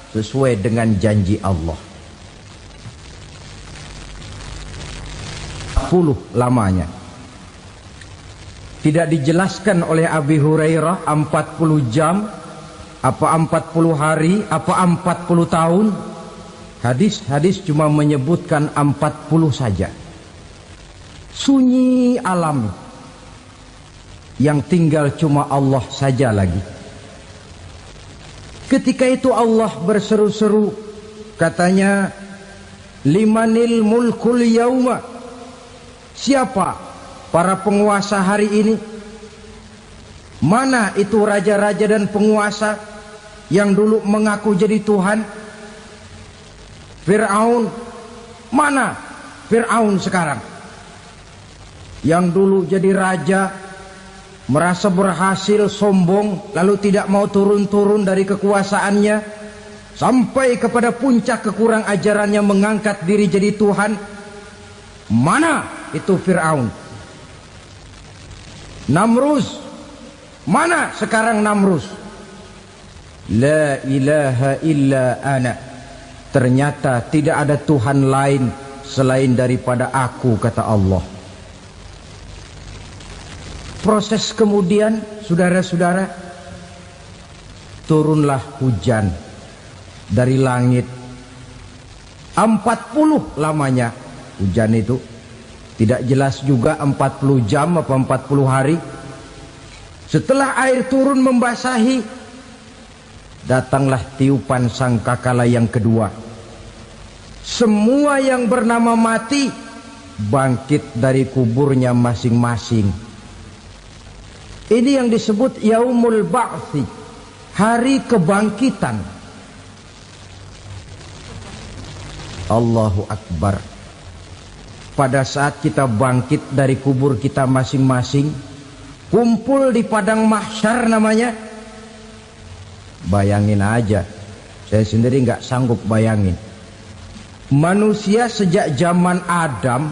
Speaker 1: sesuai dengan janji Allah. 10 lamanya. Tidak dijelaskan oleh Abi Hurairah 40 jam, apa 40 hari, apa 40 tahun. Hadis-hadis cuma menyebutkan 40 saja. Sunyi alam, yang tinggal cuma Allah saja lagi. Ketika itu Allah berseru-seru, katanya, limanil mulkul yauma. Siapa para penguasa hari ini? Mana itu raja-raja dan penguasa yang dulu mengaku jadi Tuhan? Fir'aun. Mana Fir'aun sekarang? Yang dulu jadi raja, merasa berhasil, sombong, lalu tidak mau turun-turun dari kekuasaannya, sampai kepada puncak kekurang ajarannya mengangkat diri jadi Tuhan. Mana itu Fir'aun? Namrus. Mana sekarang Namrus? La ilaha illa ana. Ternyata tidak ada Tuhan lain selain daripada aku, kata Allah. Proses kemudian, saudara-saudara, turunlah hujan dari langit. 40 lamanya hujan itu. Tidak jelas juga 40 jam apa 40 hari. Setelah air turun membasahi, datanglah tiupan sangkakala yang kedua. Semua yang bernama mati bangkit dari kuburnya masing-masing. Ini yang disebut Yaumul Ba'thi, hari kebangkitan. Allahu Akbar. Pada saat kita bangkit dari kubur kita masing-masing, kumpul di padang mahsyar namanya. Bayangin aja, saya sendiri nggak sanggup bayangin. Manusia sejak zaman Adam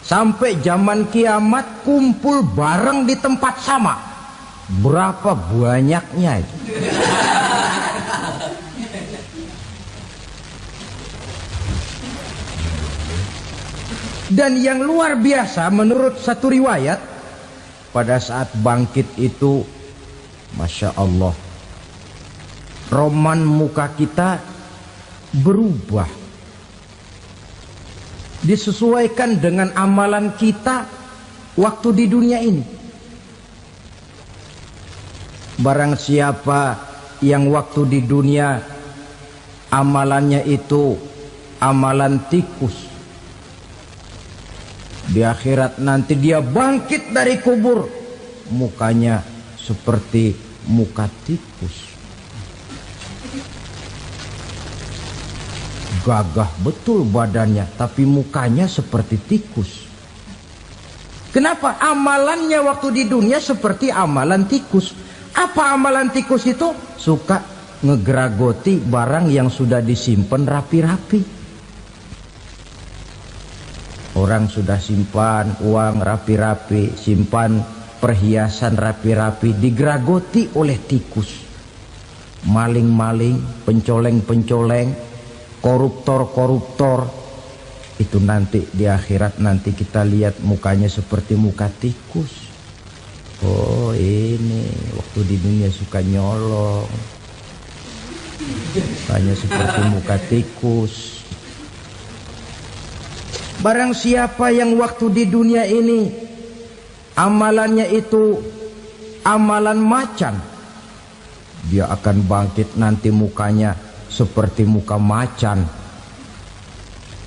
Speaker 1: sampai zaman kiamat kumpul bareng di tempat sama. Berapa banyaknya itu? Dan yang luar biasa menurut satu riwayat, pada saat bangkit itu, Masya Allah, roman muka kita berubah, disesuaikan dengan amalan kita waktu di dunia ini. Barang siapa yang waktu di dunia amalannya itu amalan tikus, di akhirat nanti dia bangkit dari kubur, mukanya seperti muka tikus. Gagah betul badannya, tapi mukanya seperti tikus. Kenapa? Amalannya waktu di dunia seperti amalan tikus. Apa amalan tikus itu? Suka ngegeragoti barang yang sudah disimpan rapi-rapi. Orang sudah simpan uang rapi-rapi, simpan perhiasan rapi-rapi, digeragoti oleh tikus. Maling-maling, pencoleng-pencoleng, koruptor-koruptor. Itu nanti di akhirat nanti kita lihat mukanya seperti muka tikus. Oh ini waktu di dunia suka nyolong, mukanya seperti muka tikus. Barang siapa yang waktu di dunia ini amalannya itu amalan macan, dia akan bangkit nanti mukanya seperti muka macan.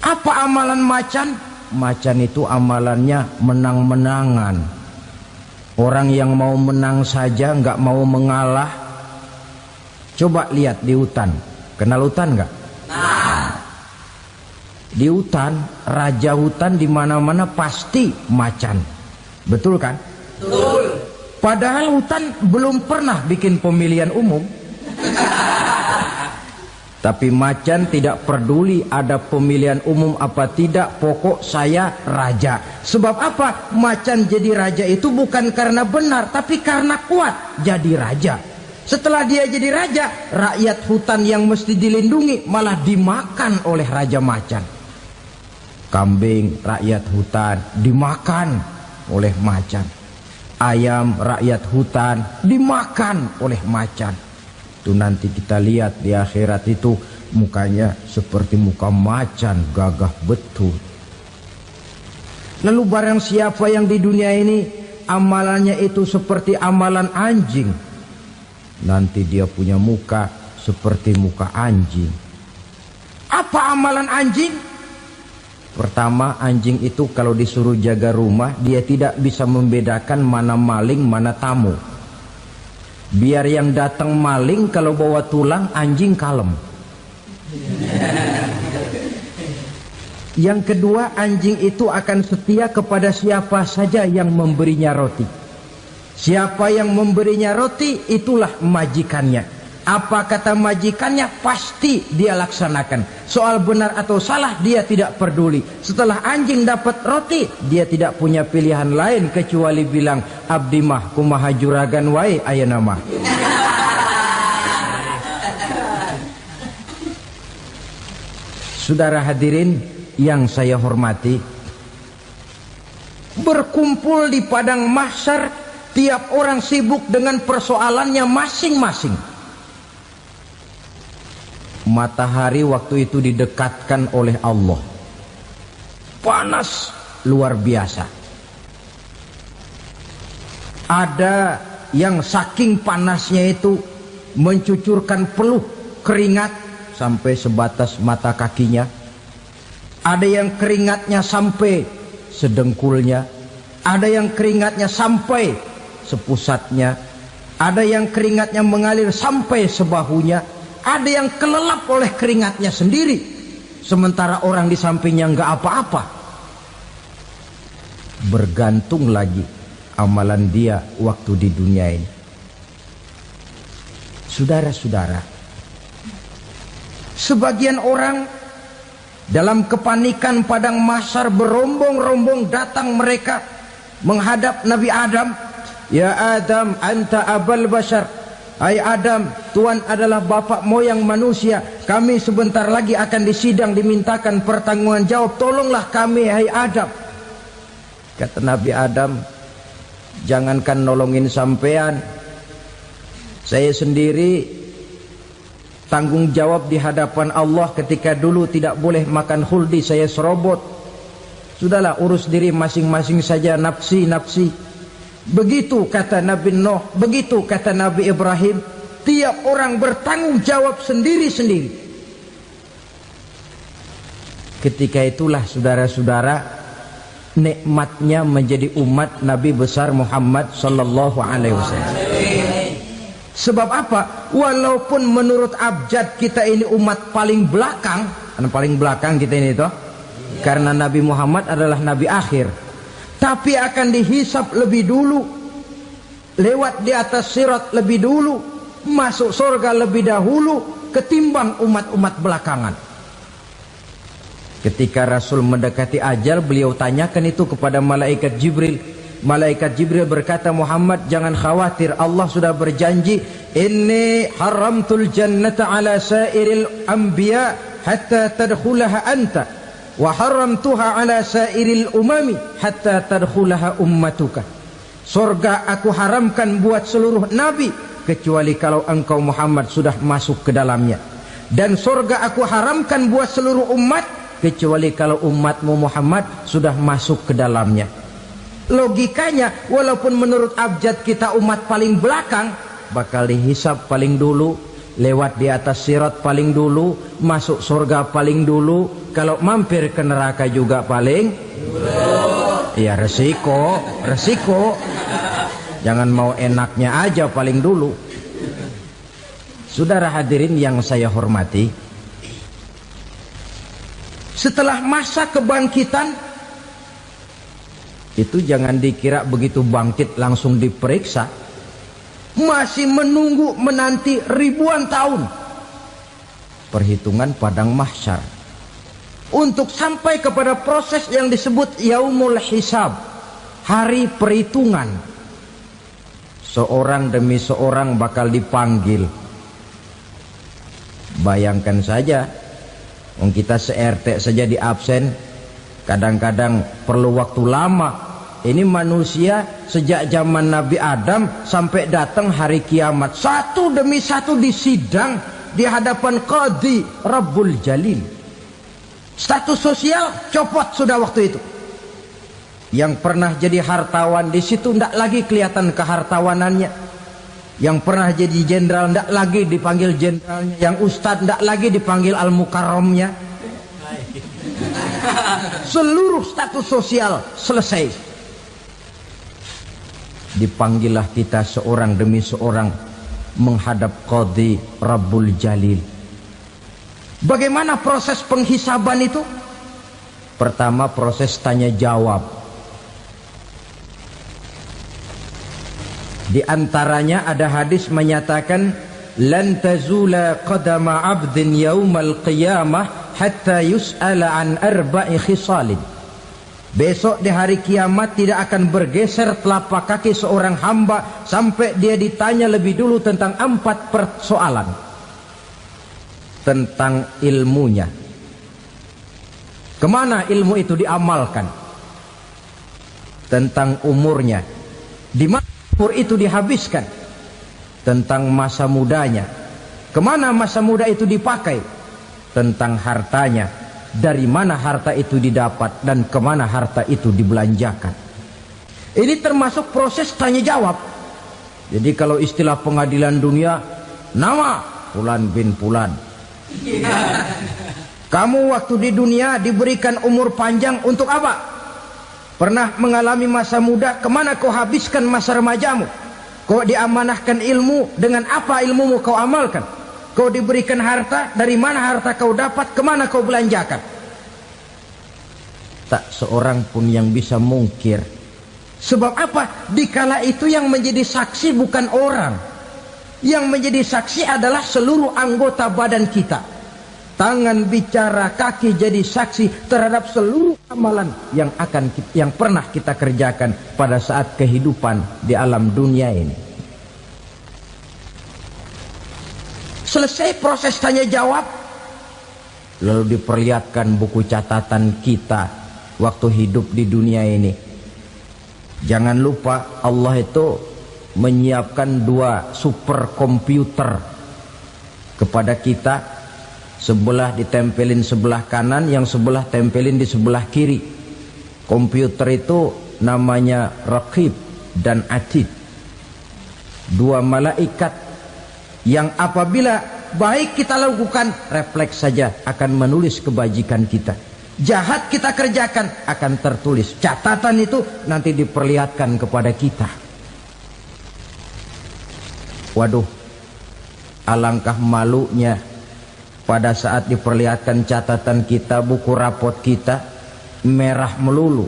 Speaker 1: Apa amalan macan? Macan itu amalannya menang-menangan. Orang yang mau menang saja nggak mau mengalah. Coba lihat di hutan. Kenal hutan nggak? Di hutan, raja hutan di mana-mana pasti macan. Betul kan? Betul. Padahal hutan belum pernah bikin pemilihan umum. Tapi macan tidak peduli ada pemilihan umum apa tidak, pokok saya raja. Sebab apa? Macan jadi raja itu bukan karena benar, tapi karena kuat jadi raja. Setelah dia jadi raja, rakyat hutan yang mesti dilindungi malah dimakan oleh raja macan. Kambing rakyat hutan dimakan oleh macan. Ayam rakyat hutan dimakan oleh macan. Itu nanti kita lihat di akhirat itu mukanya seperti muka macan, gagah betul. Lalu barang siapa yang di dunia ini amalannya itu seperti amalan anjing, nanti dia punya muka seperti muka anjing. Apa amalan anjing? Pertama, anjing itu kalau disuruh jaga rumah, dia tidak bisa membedakan mana maling, mana tamu. Biar yang datang maling, kalau bawa tulang, anjing kalem. Yang kedua, anjing itu akan setia kepada siapa saja yang memberinya roti. Siapa yang memberinya roti, itulah majikannya. Apa kata majikannya, pasti dia laksanakan. Soal benar atau salah, dia tidak peduli. Setelah anjing dapat roti, dia tidak punya pilihan lain kecuali bilang, abdi mah kumaha juragan wae ayeuna mah. Saudara hadirin yang saya hormati, berkumpul di padang mahsyar, tiap orang sibuk dengan persoalannya masing-masing. Matahari waktu itu didekatkan oleh Allah. Panas luar biasa. Ada yang saking panasnya itu mencucurkan peluh keringat sampai sebatas mata kakinya. Ada yang keringatnya sampai sedengkulnya. Ada yang keringatnya sampai sepusatnya. Ada yang keringatnya mengalir sampai sebahunya. Ada yang kelelap oleh keringatnya sendiri, sementara orang di sampingnya nggak apa-apa. Bergantung lagi amalan dia waktu di dunia ini. Saudara-saudara, sebagian orang dalam kepanikan padang mahsyar berombong-rombong datang mereka menghadap Nabi Adam. Ya Adam, anta abal bashar. Hai Adam, Tuhan adalah bapak moyang manusia. Kami sebentar lagi akan disidang, dimintakan pertanggungan jawab. Tolonglah kami, hai Adam. Kata Nabi Adam, jangankan nolongin sampean, saya sendiri tanggung jawab di hadapan Allah ketika dulu tidak boleh makan khuldi, saya serobot. Sudahlah, urus diri masing-masing saja, nafsi. Begitu kata Nabi Nuh, begitu kata Nabi Ibrahim. Tiap orang bertanggung jawab sendiri-sendiri. Ketika itulah saudara-saudara, nikmatnya menjadi umat Nabi besar Muhammad sallallahu alaihi wasallam. Sebab apa? Walaupun menurut abjad kita ini umat paling belakang, paling belakang kita ini toh, karena Nabi Muhammad adalah Nabi akhir, tapi akan dihisap lebih dulu, lewat di atas sirat lebih dulu, masuk surga lebih dahulu ketimbang umat-umat belakangan. Ketika Rasul mendekati ajal, beliau tanyakan itu kepada malaikat Jibril. Malaikat Jibril berkata, Muhammad jangan khawatir, Allah sudah berjanji, inni haramtul jannata ala sairil anbiya hatta tadkhulaha anta wa haramtuha ala sairil umami hatta tadkhulaha ummatuka. Surga aku haramkan buat seluruh nabi kecuali kalau engkau Muhammad sudah masuk ke dalamnya, dan surga aku haramkan buat seluruh umat kecuali kalau umatmu Muhammad sudah masuk ke dalamnya. Logikanya, walaupun menurut abjad kita umat paling belakang, bakal dihisap paling dulu, lewat di atas sirat paling dulu, masuk surga paling dulu, kalau mampir ke neraka juga paling dulu. Ya resiko. Jangan mau enaknya aja paling dulu. Saudara hadirin yang saya hormati, setelah masa kebangkitan itu jangan dikira begitu bangkit langsung diperiksa. Masih menunggu menanti ribuan tahun perhitungan padang mahsyar untuk sampai kepada proses yang disebut yaumul hisab, hari perhitungan. Seorang demi seorang bakal dipanggil. Bayangkan saja, kita se-RT saja di absen, kadang-kadang perlu waktu lama. Ini manusia sejak zaman Nabi Adam sampai datang hari kiamat, satu demi satu disidang di hadapan Qadhi Rabbul Jalil. Status sosial copot sudah waktu itu. Yang pernah jadi hartawan di situ tidak lagi kelihatan kehartawanannya. Yang pernah jadi jenderal tidak lagi dipanggil jenderalnya. Yang ustadz tidak lagi dipanggil al-mukarramnya. Seluruh status sosial selesai. Dipanggillah kita seorang demi seorang menghadap Qadhi Rabbul Jalil. Bagaimana proses penghisaban itu? Pertama, proses tanya jawab. Di antaranya ada hadis menyatakan, lan tazula qadama 'abdin yaumal qiyamah hatta yus'ala an arba'i khisalin. Besok di hari kiamat tidak akan bergeser telapak kaki seorang hamba sampai dia ditanya lebih dulu tentang 4 persoalan. Tentang ilmunya. Kemana ilmu itu diamalkan? Tentang umurnya. Di mana umur itu dihabiskan? Tentang masa mudanya. Kemana masa muda itu dipakai? tentang hartanya, dari mana harta itu didapat dan kemana harta itu dibelanjakan. Ini termasuk proses tanya jawab. Jadi kalau istilah pengadilan dunia, nama Fulan bin Fulan. Kamu waktu di dunia diberikan umur panjang untuk apa? Pernah mengalami masa muda, kemana kau habiskan masa remajamu? Kau diamanahkan ilmu, dengan apa ilmumu kau amalkan? Kau diberikan harta, dari mana harta kau dapat, kemana kau belanjakan? Tak seorang pun yang bisa mungkir. Sebab apa? Dikala itu yang menjadi saksi bukan orang. Yang menjadi saksi adalah seluruh anggota badan kita. Tangan bicara, kaki jadi saksi terhadap seluruh amalan yang pernah kita kerjakan pada saat kehidupan di alam dunia ini. Selesai proses tanya jawab, lalu diperlihatkan buku catatan kita waktu hidup di dunia ini. Jangan lupa Allah itu menyiapkan 2 superkomputer kepada kita. Sebelah ditempelin sebelah kanan, yang sebelah tempelin di sebelah kiri. Komputer itu namanya Raqib dan Atid. 2 malaikat yang apabila baik kita lakukan, refleks saja akan menulis kebajikan kita. Jahat kita kerjakan akan tertulis. Catatan itu nanti diperlihatkan kepada kita. Waduh, alangkah malunya pada saat diperlihatkan catatan kita, buku rapot kita merah melulu.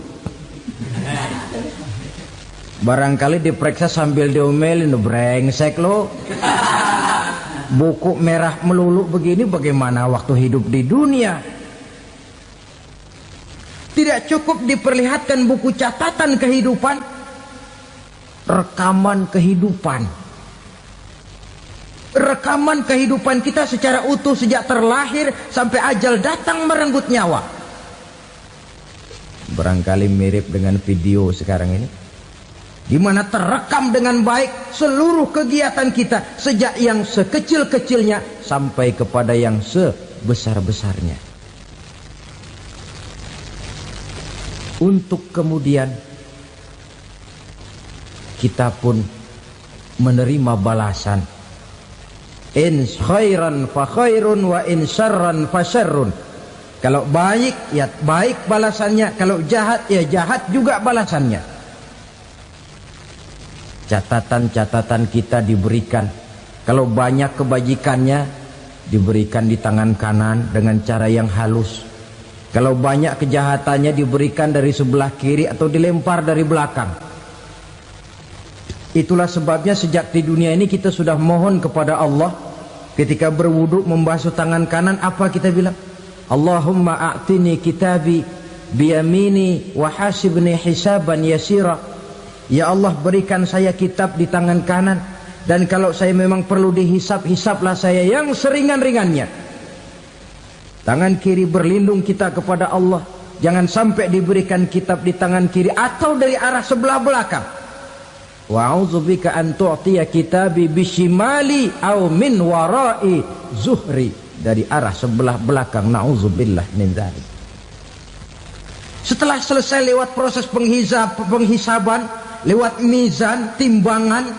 Speaker 1: Barangkali diperiksa sambil diomelin, brengsek lo. Buku merah melulu begini, bagaimana waktu hidup di dunia? Tidak cukup diperlihatkan buku catatan kehidupan, rekaman kehidupan. Rekaman kehidupan kita secara utuh sejak terlahir sampai ajal datang merenggut nyawa. Barangkali mirip dengan video sekarang ini, di mana terekam dengan baik seluruh kegiatan kita, sejak yang sekecil-kecilnya sampai kepada yang sebesar-besarnya. Untuk kemudian kita pun menerima balasan. In khairan fa khairun wa in syarran fa syarrun. Kalau baik ya baik balasannya, kalau jahat ya jahat juga balasannya. Catatan-catatan kita diberikan. Kalau banyak kebajikannya diberikan di tangan kanan dengan cara yang halus. Kalau banyak kejahatannya diberikan dari sebelah kiri atau dilempar dari belakang. Itulah sebabnya sejak di dunia ini kita sudah mohon kepada Allah. Ketika berwudu membasuh tangan kanan, apa kita bilang? Allahumma a'tini kitabi biyamini wa hasibni hisaban yasira. Ya Allah, berikan saya kitab di tangan kanan, dan kalau saya memang perlu dihisap, hisaplah saya yang seringan-ringannya. Tangan kiri berlindung kita kepada Allah, jangan sampai diberikan kitab di tangan kiri atau dari arah sebelah belakang. Wa a'udzubika an tu'tiya kitabi bishimali aw min wara'i zuhri, dari arah sebelah belakang. Na'udzubillah min dzalik. Setelah selesai lewat proses penghisaban, lewat mizan, timbangan,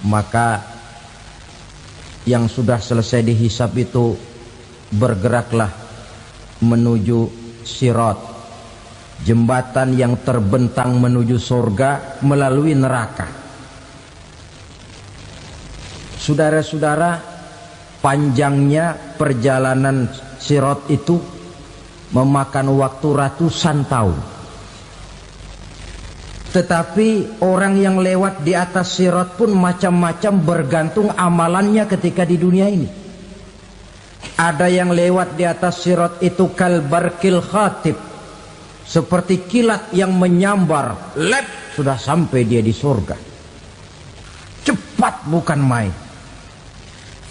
Speaker 1: maka yang sudah selesai dihisab itu bergeraklah menuju sirat, jembatan yang terbentang menuju surga melalui neraka. Saudara-saudara, panjangnya perjalanan sirat itu memakan waktu ratusan tahun. Tetapi orang yang lewat di atas sirat pun macam-macam, bergantung amalannya ketika di dunia ini. Ada yang lewat di atas sirat itu kal barkil khatib, seperti kilat yang menyambar, lep, sudah sampai dia di surga. Cepat bukan main.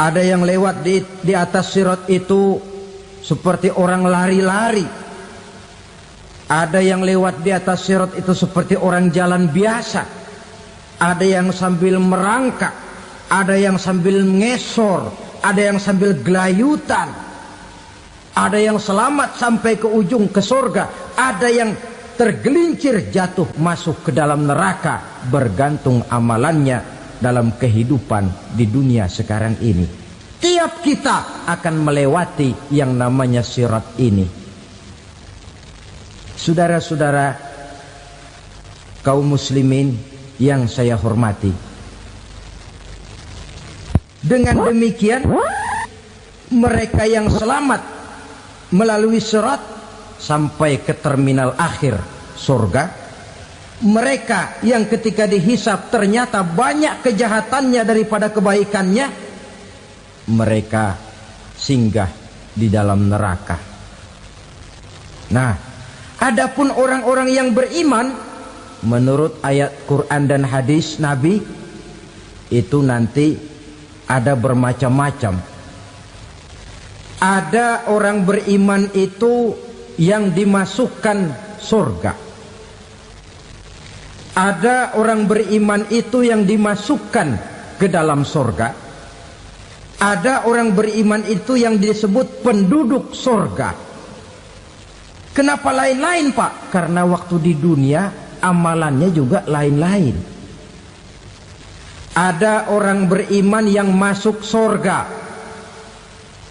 Speaker 1: Ada yang lewat di atas sirat itu seperti orang lari-lari. Ada yang lewat di atas sirat itu seperti orang jalan biasa. Ada yang sambil merangkak, ada yang sambil ngesor, ada yang sambil gelayutan, ada yang selamat sampai ke ujung ke surga, ada yang tergelincir jatuh masuk ke dalam neraka, bergantung amalannya dalam kehidupan di dunia sekarang ini. Tiap kita akan melewati yang namanya sirat ini. Saudara-saudara kaum muslimin yang saya hormati, dengan demikian mereka yang selamat melalui sirat sampai ke terminal akhir surga, mereka yang ketika dihisab ternyata banyak kejahatannya daripada kebaikannya, mereka singgah di dalam neraka. Nah, adapun orang-orang yang beriman menurut ayat Quran dan hadis Nabi itu nanti ada bermacam-macam. Ada orang beriman itu yang dimasukkan surga. Ada orang beriman itu yang dimasukkan ke dalam surga. Ada orang beriman itu yang disebut penduduk surga. Kenapa lain-lain, Pak? Karena waktu di dunia amalannya juga lain-lain. Ada orang beriman yang masuk surga.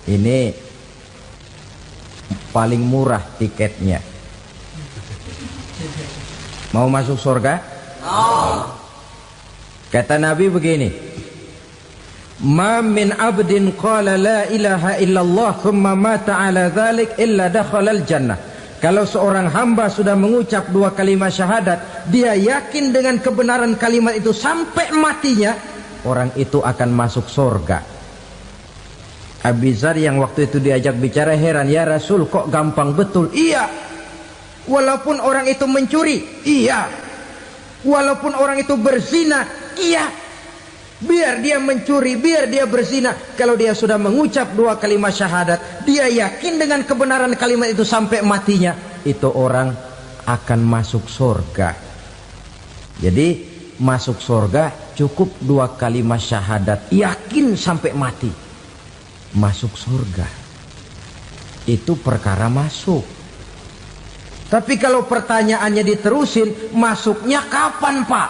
Speaker 1: Ini paling murah tiketnya. Mau masuk surga? Kata Nabi begini, ma min abdin qala la ilaha illallah thumma mata ala dhalik illa dakhalal jannah. Kalau seorang hamba sudah mengucap dua kalimat syahadat, dia yakin dengan kebenaran kalimat itu sampai matinya, orang itu akan masuk surga. Abi Dzar yang waktu itu diajak bicara heran, ya Rasul kok gampang betul? Iya, walaupun orang itu mencuri, iya, walaupun orang itu berzina, iya. Biar dia mencuri, biar dia berzina, kalau dia sudah mengucap dua kalimat syahadat, dia yakin dengan kebenaran kalimat itu sampai matinya, itu orang akan masuk surga. Jadi masuk surga cukup dua kalimat syahadat, yakin sampai mati, masuk surga. Itu perkara masuk. Tapi kalau pertanyaannya diterusin, masuknya kapan, Pak?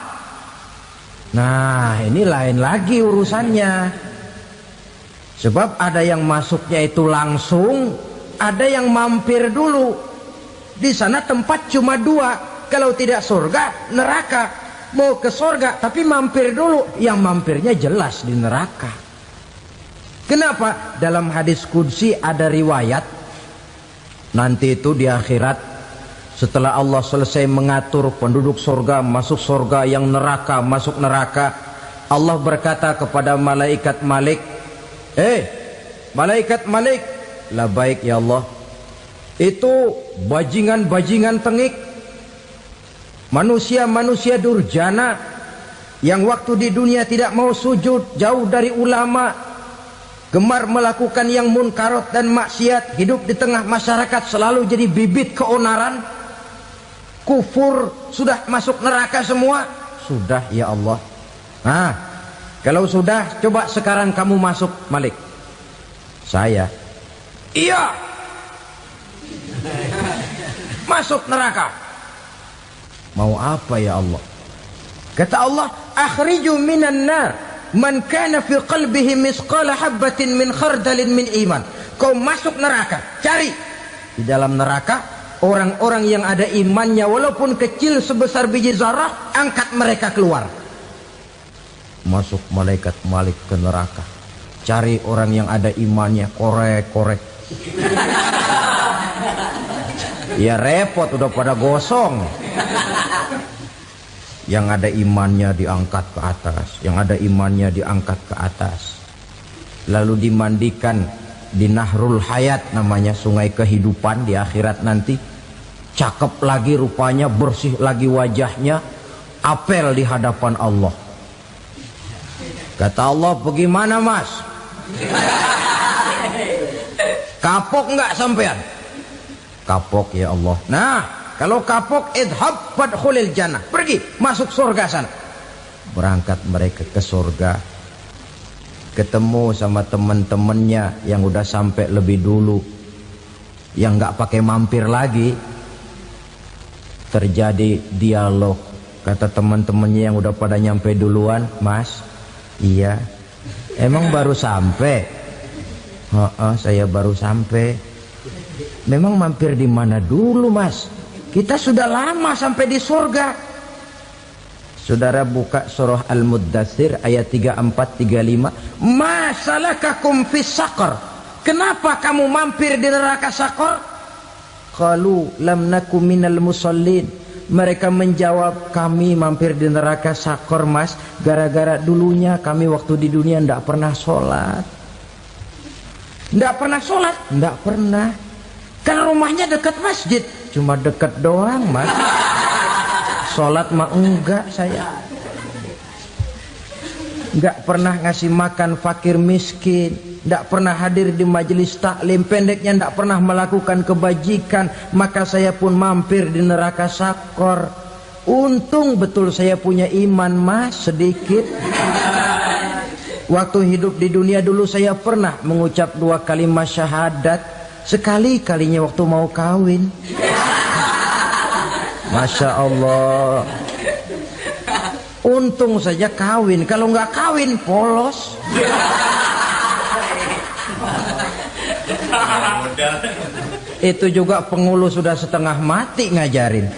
Speaker 1: Nah, ini lain lagi urusannya. Sebab ada yang masuknya itu langsung, ada yang mampir dulu. Di sana tempat cuma dua, kalau tidak surga, neraka. Mau ke surga tapi mampir dulu, yang mampirnya jelas di neraka. Kenapa? Dalam hadis qudsi ada riwayat, nanti itu di akhirat, setelah Allah selesai mengatur penduduk surga masuk surga, yang neraka masuk neraka, Allah berkata kepada malaikat Malik, malaikat Malik, labaik ya Allah, itu bajingan-bajingan tengik, manusia-manusia durjana yang waktu di dunia tidak mau sujud, jauh dari ulama, gemar melakukan yang munkarat dan maksiat, hidup di tengah masyarakat selalu jadi bibit keonaran, kufur, sudah masuk neraka semua. Sudah ya Allah. Nah, kalau sudah, coba sekarang kamu masuk, Malik. Saya, iya, masuk neraka. Mau apa ya Allah? Kata Allah, akhriju minan nar man kana fi qalbihi misqala habatin min khardalin min iman. Kau masuk neraka, cari di dalam neraka orang-orang yang ada imannya walaupun kecil sebesar biji zarah, angkat mereka keluar. Masuk malaikat Malik ke neraka, cari orang yang ada imannya, korek-korek. Ya repot, udah pada gosong. Yang ada imannya diangkat ke atas, yang ada imannya diangkat ke atas, lalu dimandikan di Nahrul Hayat, namanya sungai kehidupan di akhirat nanti. Cakep lagi rupanya, bersih lagi wajahnya, apel di hadapan Allah. Kata Allah, bagaimana mas? Kapok nggak sampean? Kapok ya Allah. Nah, kalau kapok, idhab fadkhulil jannah, pergi masuk surga sana. Berangkat mereka ke surga. ketemu sama teman-temannya yang udah sampai lebih dulu, yang nggak pakai mampir lagi. Terjadi dialog. Kata teman-temannya yang udah pada nyampe duluan, "Mas, iya, emang baru sampai?" "Oh, saya baru sampai." "Memang mampir di mana dulu, Mas? Kita sudah lama sampai di surga." Saudara buka surah Al-Muddatsir ayat 34-35. "Ma salakakum fis saqar?" Kenapa kamu mampir di neraka Saqar? Qalu lam naku minal musallin. Mereka menjawab, kami mampir di neraka Saqar, Mas, gara-gara dulunya kami waktu di dunia tidak pernah sholat. Tidak pernah sholat? Tidak pernah. Kan rumahnya dekat masjid. Cuma dekat doang, Mas. Sholat mah enggak saya. Enggak pernah ngasih makan fakir miskin, enggak pernah hadir di majelis taklim, pendeknya enggak pernah melakukan kebajikan. Maka saya pun mampir di neraka Saqar. Untung betul saya punya iman, Mas, sedikit. Waktu hidup di dunia dulu saya pernah mengucap 2 kalimat syahadat. Sekali-kalinya waktu mau kawin. Masya Allah. Untung saja kawin. Kalau nggak kawin polos. Itu juga pengulu sudah setengah mati ngajarin.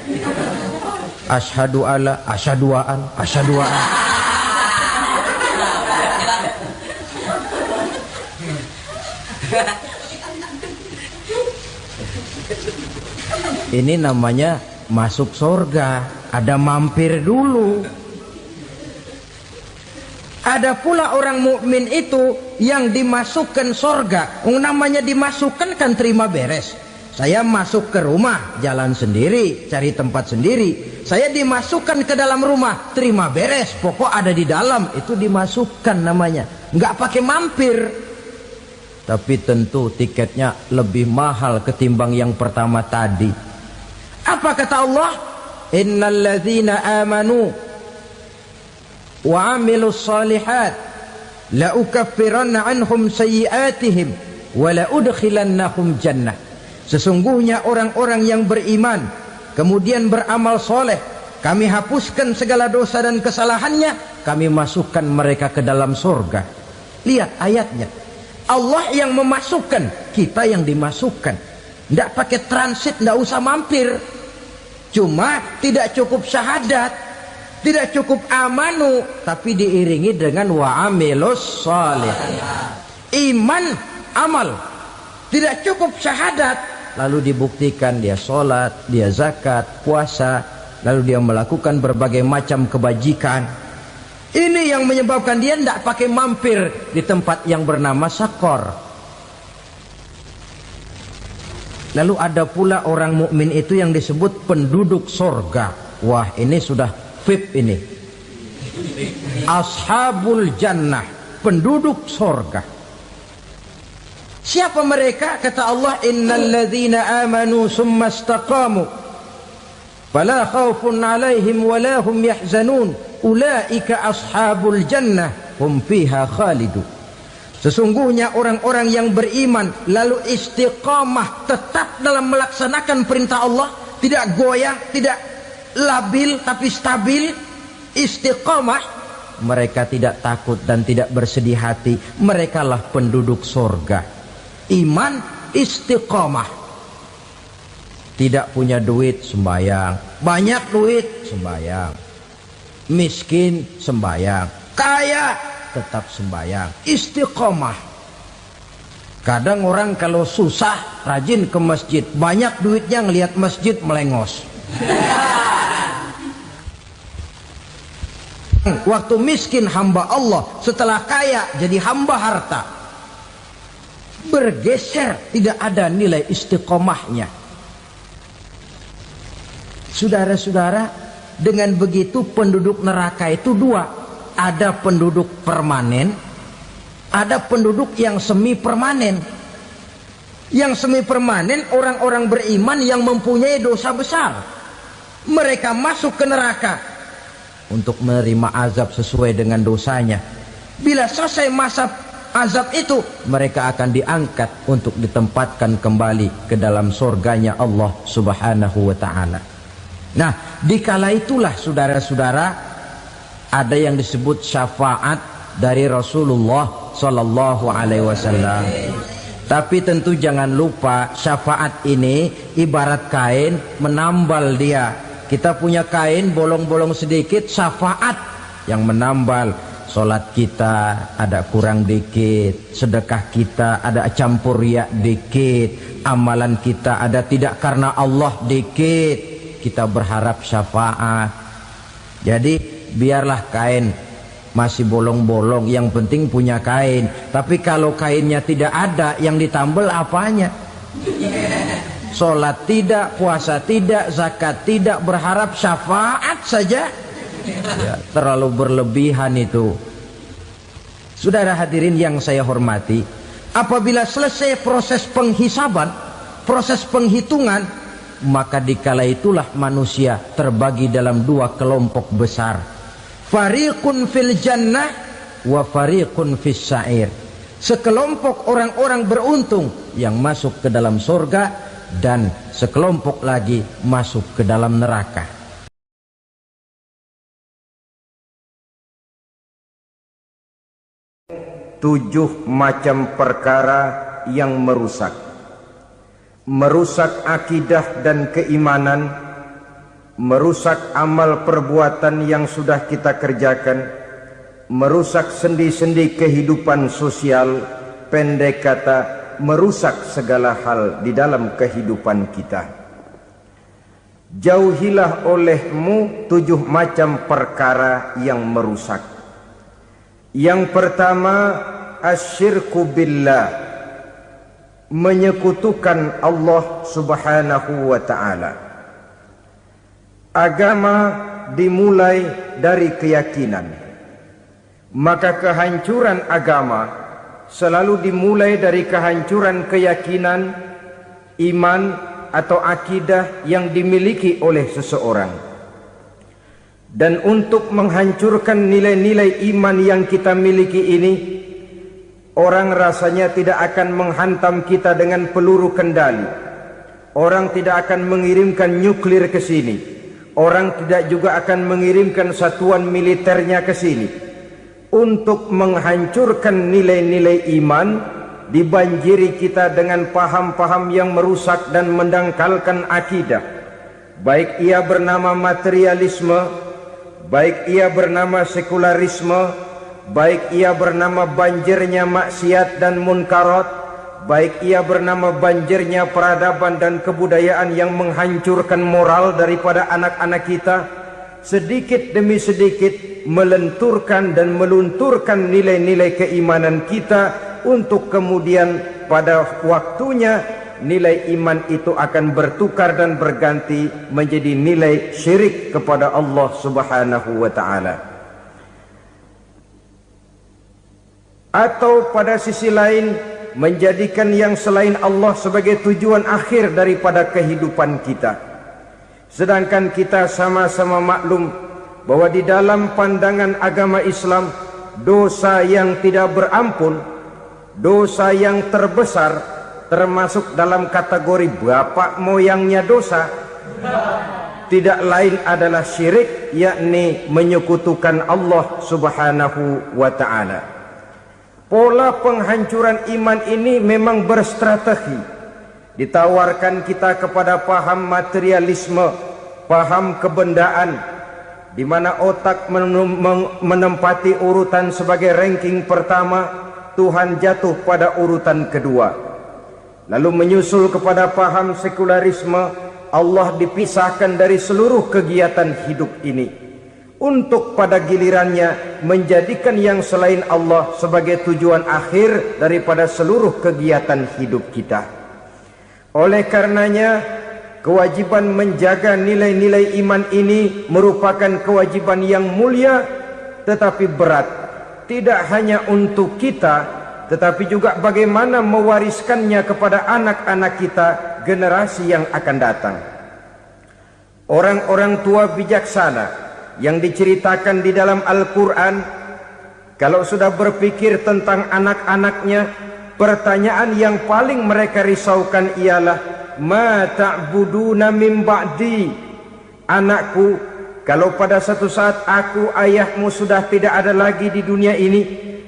Speaker 1: Asyhadu alla, asyaduaan, asyaduaan. Ini namanya masuk surga, ada mampir dulu. Ada pula orang mukmin itu yang dimasukkan surga. Namanya dimasukkan kan terima beres. Saya masuk ke rumah, jalan sendiri, cari tempat sendiri. Saya dimasukkan ke dalam rumah, terima beres, pokok ada di dalam, itu dimasukkan namanya. Nggak pakai mampir. Tapi tentu tiketnya lebih mahal ketimbang yang pertama tadi. Apa kata Allah? Innal ladzina amanu wa 'amilus shalihat la ukaffiranna 'anhum sayyi'atihim wa la udkhilannahum jannah. Sesungguhnya orang-orang yang beriman kemudian beramal soleh, kami hapuskan segala dosa dan kesalahannya, kami masukkan mereka ke dalam surga. Lihat ayatnya. Allah yang memasukkan, kita yang dimasukkan. Tidak pakai transit, tidak usah mampir. Cuma tidak cukup syahadat, tidak cukup amanu, tapi diiringi dengan wa'amilus salih. Iman, amal. Tidak cukup syahadat, lalu dibuktikan dia sholat, dia zakat, puasa, lalu dia melakukan berbagai macam kebajikan. Ini yang menyebabkan dia tidak pakai mampir di tempat yang bernama Saqar. Lalu ada pula orang mukmin itu yang disebut penduduk surga. Wah, ini sudah VIP ini. Ashabul jannah, penduduk surga. Siapa mereka? Kata Allah, innal ladzina amanu summa istaqamu fala khaufun 'alaihim wala hum yahzanun ulaika ashabul jannah hum fiha khalidun. Sesungguhnya orang-orang yang beriman lalu istiqamah, tetap dalam melaksanakan perintah Allah, tidak goyah, tidak labil tapi stabil, istiqamah, mereka tidak takut dan tidak bersedih hati. Merekalah penduduk surga. Iman, istiqamah. Tidak punya duit, sembayang. Banyak duit, sembayang. Miskin, sembayang. Kaya, tetap sembahyang, istiqomah. Kadang orang kalau susah rajin ke masjid, banyak duitnya ngelihat masjid melengos. Waktu miskin hamba Allah, setelah kaya jadi hamba harta. Bergeser, tidak ada nilai istiqomahnya. Saudara-saudara, dengan begitu penduduk neraka itu dua. Ada penduduk permanen, ada penduduk yang semi permanen. Yang semi permanen orang-orang beriman yang mempunyai dosa besar. Mereka masuk ke neraka untuk menerima azab sesuai dengan dosanya. Bila selesai masa azab itu, mereka akan diangkat untuk ditempatkan kembali ke dalam surganya Allah Subhanahu wa ta'ala. Nah, dikala itulah saudara-saudara, ada yang disebut syafaat dari Rasulullah Sallallahu Alaihi Wasallam. Tapi tentu jangan lupa, syafaat ini ibarat kain menambal dia. Kita punya kain bolong-bolong sedikit, syafaat yang menambal. Solat kita ada kurang dikit, sedekah kita ada campur riak dikit, amalan kita ada tidak karena Allah dikit, kita berharap syafaat. Jadi biarlah kain masih bolong-bolong, yang penting punya kain. Tapi kalau kainnya tidak ada, yang ditambal apanya? Solat tidak, puasa tidak, zakat tidak, berharap syafaat saja. Ya, terlalu berlebihan itu. Saudara hadirin yang saya hormati, apabila selesai proses penghisaban, proses penghitungan, maka dikala itulah manusia terbagi dalam dua kelompok besar. Fariqun fil jannah wa fariqun fis sa'ir. Sekelompok orang-orang beruntung yang masuk ke dalam surga, dan sekelompok lagi masuk ke dalam neraka. 7 macam perkara yang merusak akidah dan keimanan, merusak amal perbuatan yang sudah kita kerjakan, merusak sendi-sendi kehidupan sosial, pendek kata merusak segala hal di dalam kehidupan kita. Jauhilah olehmu 7 macam perkara yang merusak. Yang pertama, asyirku billah, menyekutukan Allah Subhanahu wa ta'ala. Agama dimulai dari keyakinan, maka kehancuran agama selalu dimulai dari kehancuran keyakinan, iman atau akidah yang dimiliki oleh seseorang. Dan untuk menghancurkan nilai-nilai iman yang kita miliki ini, orang rasanya tidak akan menghantam kita dengan peluru kendali. Orang tidak akan mengirimkan nuklir ke sini. Orang tidak juga akan mengirimkan satuan militernya ke sini. Untuk menghancurkan nilai-nilai iman, dibanjiri kita dengan paham-paham yang merusak dan mendangkalkan akidah. Baik ia bernama materialisme, baik ia bernama sekularisme, baik ia bernama banjirnya maksiat dan munkarat, baik ia bernama banjirnya peradaban dan kebudayaan yang menghancurkan moral daripada anak-anak kita, sedikit demi sedikit melenturkan dan melunturkan nilai-nilai keimanan kita, untuk kemudian pada waktunya nilai iman itu akan bertukar dan berganti menjadi nilai syirik kepada Allah Subhanahu wa ta'ala. Atau pada sisi lain, menjadikan yang selain Allah sebagai tujuan akhir daripada kehidupan kita. Sedangkan kita sama-sama maklum bahwa di dalam pandangan agama Islam, dosa yang tidak berampun, dosa yang terbesar, termasuk dalam kategori bapak moyangnya dosa, tidak lain adalah syirik, yakni menyekutukan Allah Subhanahu wa ta'ala. Pola penghancuran iman ini memang berstrategi. Ditawarkan kita kepada paham materialisme, paham kebendaan, di mana otak menempati urutan sebagai ranking pertama, Tuhan jatuh pada urutan kedua. Lalu menyusul kepada paham sekularisme, Allah dipisahkan dari seluruh kegiatan hidup ini, untuk pada gilirannya menjadikan yang selain Allah sebagai tujuan akhir daripada seluruh kegiatan hidup kita. Oleh karenanya, kewajiban menjaga nilai-nilai iman ini merupakan kewajiban yang mulia tetapi berat, tidak hanya untuk kita, tetapi juga bagaimana mewariskannya kepada anak-anak kita, generasi yang akan datang. Orang-orang tua bijaksana yang diceritakan di dalam Al-Quran Kalau sudah berpikir tentang anak-anaknya, pertanyaan yang paling mereka risaukan ialah, ma ta'buduna min ba'di? Anakku, kalau pada satu saat aku, ayahmu sudah tidak ada lagi di dunia ini,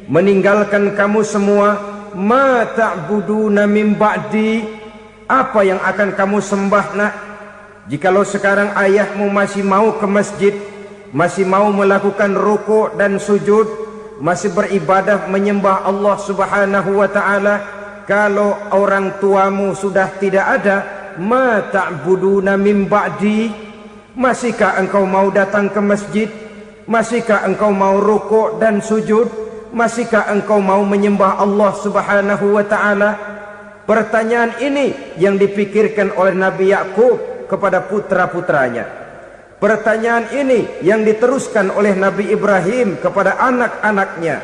Speaker 1: meninggalkan kamu semua, ma ta'buduna min ba'di? Apa yang akan kamu sembah, nak? Jikalau sekarang ayahmu masih mau ke masjid, masih mau melakukan rukuk dan sujud, masih beribadah menyembah Allah Subhanahu wa ta'ala, kalau orang tuamu sudah tidak ada, ma ta'buduna min ba'di? Masihkah engkau mau datang ke masjid? Masihkah engkau mau rukuk dan sujud? Masihkah engkau mau menyembah Allah Subhanahu wa ta'ala? Pertanyaan ini yang dipikirkan oleh Nabi Yakub kepada putra-putranya. Pertanyaan ini yang diteruskan oleh Nabi Ibrahim kepada anak-anaknya.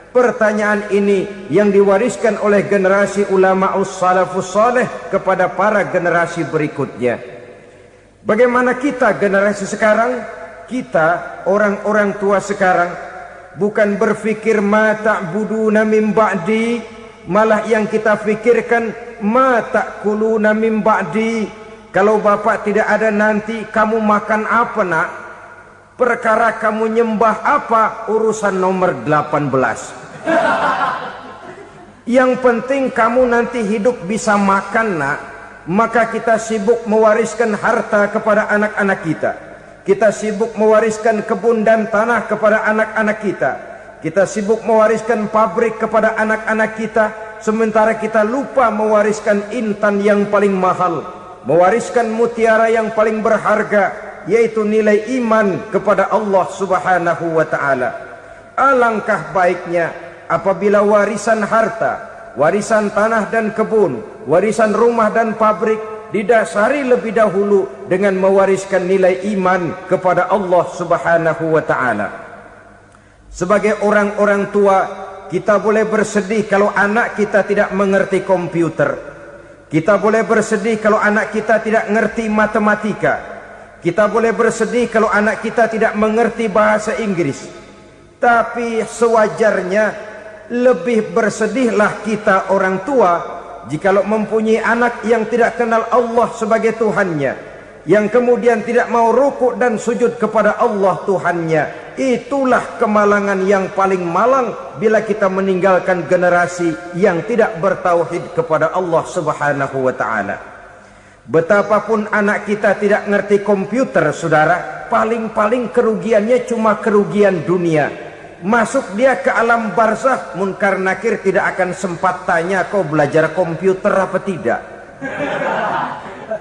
Speaker 1: Pertanyaan ini yang diwariskan oleh generasi ulama salafus saleh kepada para generasi berikutnya. Bagaimana kita generasi sekarang? Kita orang-orang tua sekarang bukan berfikir ma ta'buduna min ba'di, malah yang kita fikirkan ma ta'kuluna min ba'di. Kalau bapak tidak ada nanti kamu makan apa, nak? Perkara kamu nyembah apa, urusan nomor 18. Yang penting kamu nanti hidup bisa makan, nak. Maka kita sibuk mewariskan harta kepada anak-anak kita. Kita sibuk mewariskan kebun dan tanah kepada anak-anak kita. Kita sibuk mewariskan pabrik kepada anak-anak kita, sementara kita lupa mewariskan intan yang paling mahal, mewariskan mutiara yang paling berharga, yaitu nilai iman kepada Allah Subhanahu wa ta'ala. Alangkah baiknya apabila warisan harta, warisan tanah dan kebun, warisan rumah dan pabrik didasari lebih dahulu dengan mewariskan nilai iman kepada Allah Subhanahu wa ta'ala. Sebagai orang-orang tua, kita boleh bersedih kalau anak kita tidak mengerti komputer. Kita boleh bersedih kalau anak kita tidak mengerti matematika. Kita boleh bersedih kalau anak kita tidak mengerti bahasa Inggris. Tapi sewajarnya lebih bersedihlah kita orang tua jikalau mempunyai anak yang tidak kenal Allah sebagai Tuhannya, yang kemudian tidak mau rukuk dan sujud kepada Allah Tuhannya. Itulah kemalangan yang paling malang bila kita meninggalkan generasi yang tidak bertauhid kepada Allah Subhanahu wa ta'ala. Betapapun anak kita tidak ngerti komputer, saudara, paling-paling kerugiannya cuma kerugian dunia. Masuk dia ke alam barzakh, munkar nakir tidak akan sempat tanya kau belajar komputer apa tidak.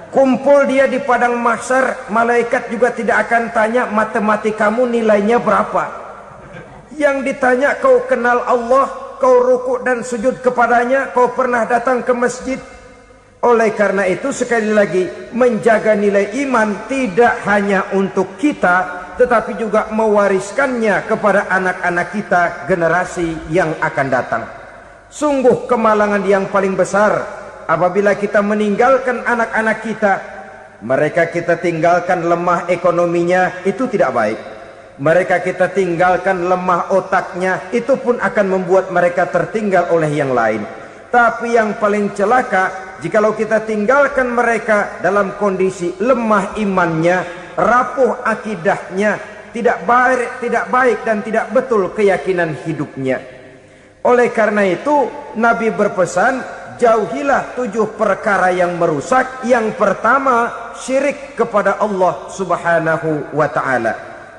Speaker 1: Kumpul dia di padang mahsyar, malaikat juga tidak akan tanya matematikamu nilainya berapa. Yang ditanya, kau kenal Allah, kau rukuk dan sujud kepadanya, kau pernah datang ke masjid. Oleh karena itu sekali lagi, menjaga nilai iman tidak hanya untuk kita, tetapi juga mewariskannya kepada anak-anak kita, generasi yang akan datang. Sungguh kemalangan yang paling besar apabila kita meninggalkan anak-anak kita. Mereka kita tinggalkan lemah ekonominya, itu tidak baik. Mereka kita tinggalkan lemah otaknya, itu pun akan membuat mereka tertinggal oleh yang lain. Tapi yang paling celaka, jikalau kita tinggalkan mereka dalam kondisi lemah imannya, rapuh akidahnya, tidak baik dan tidak betul keyakinan hidupnya. Oleh karena itu Nabi berpesan, jauhilah 7 perkara yang merusak. Yang pertama, syirik kepada Allah Subhanahu wa ta'ala.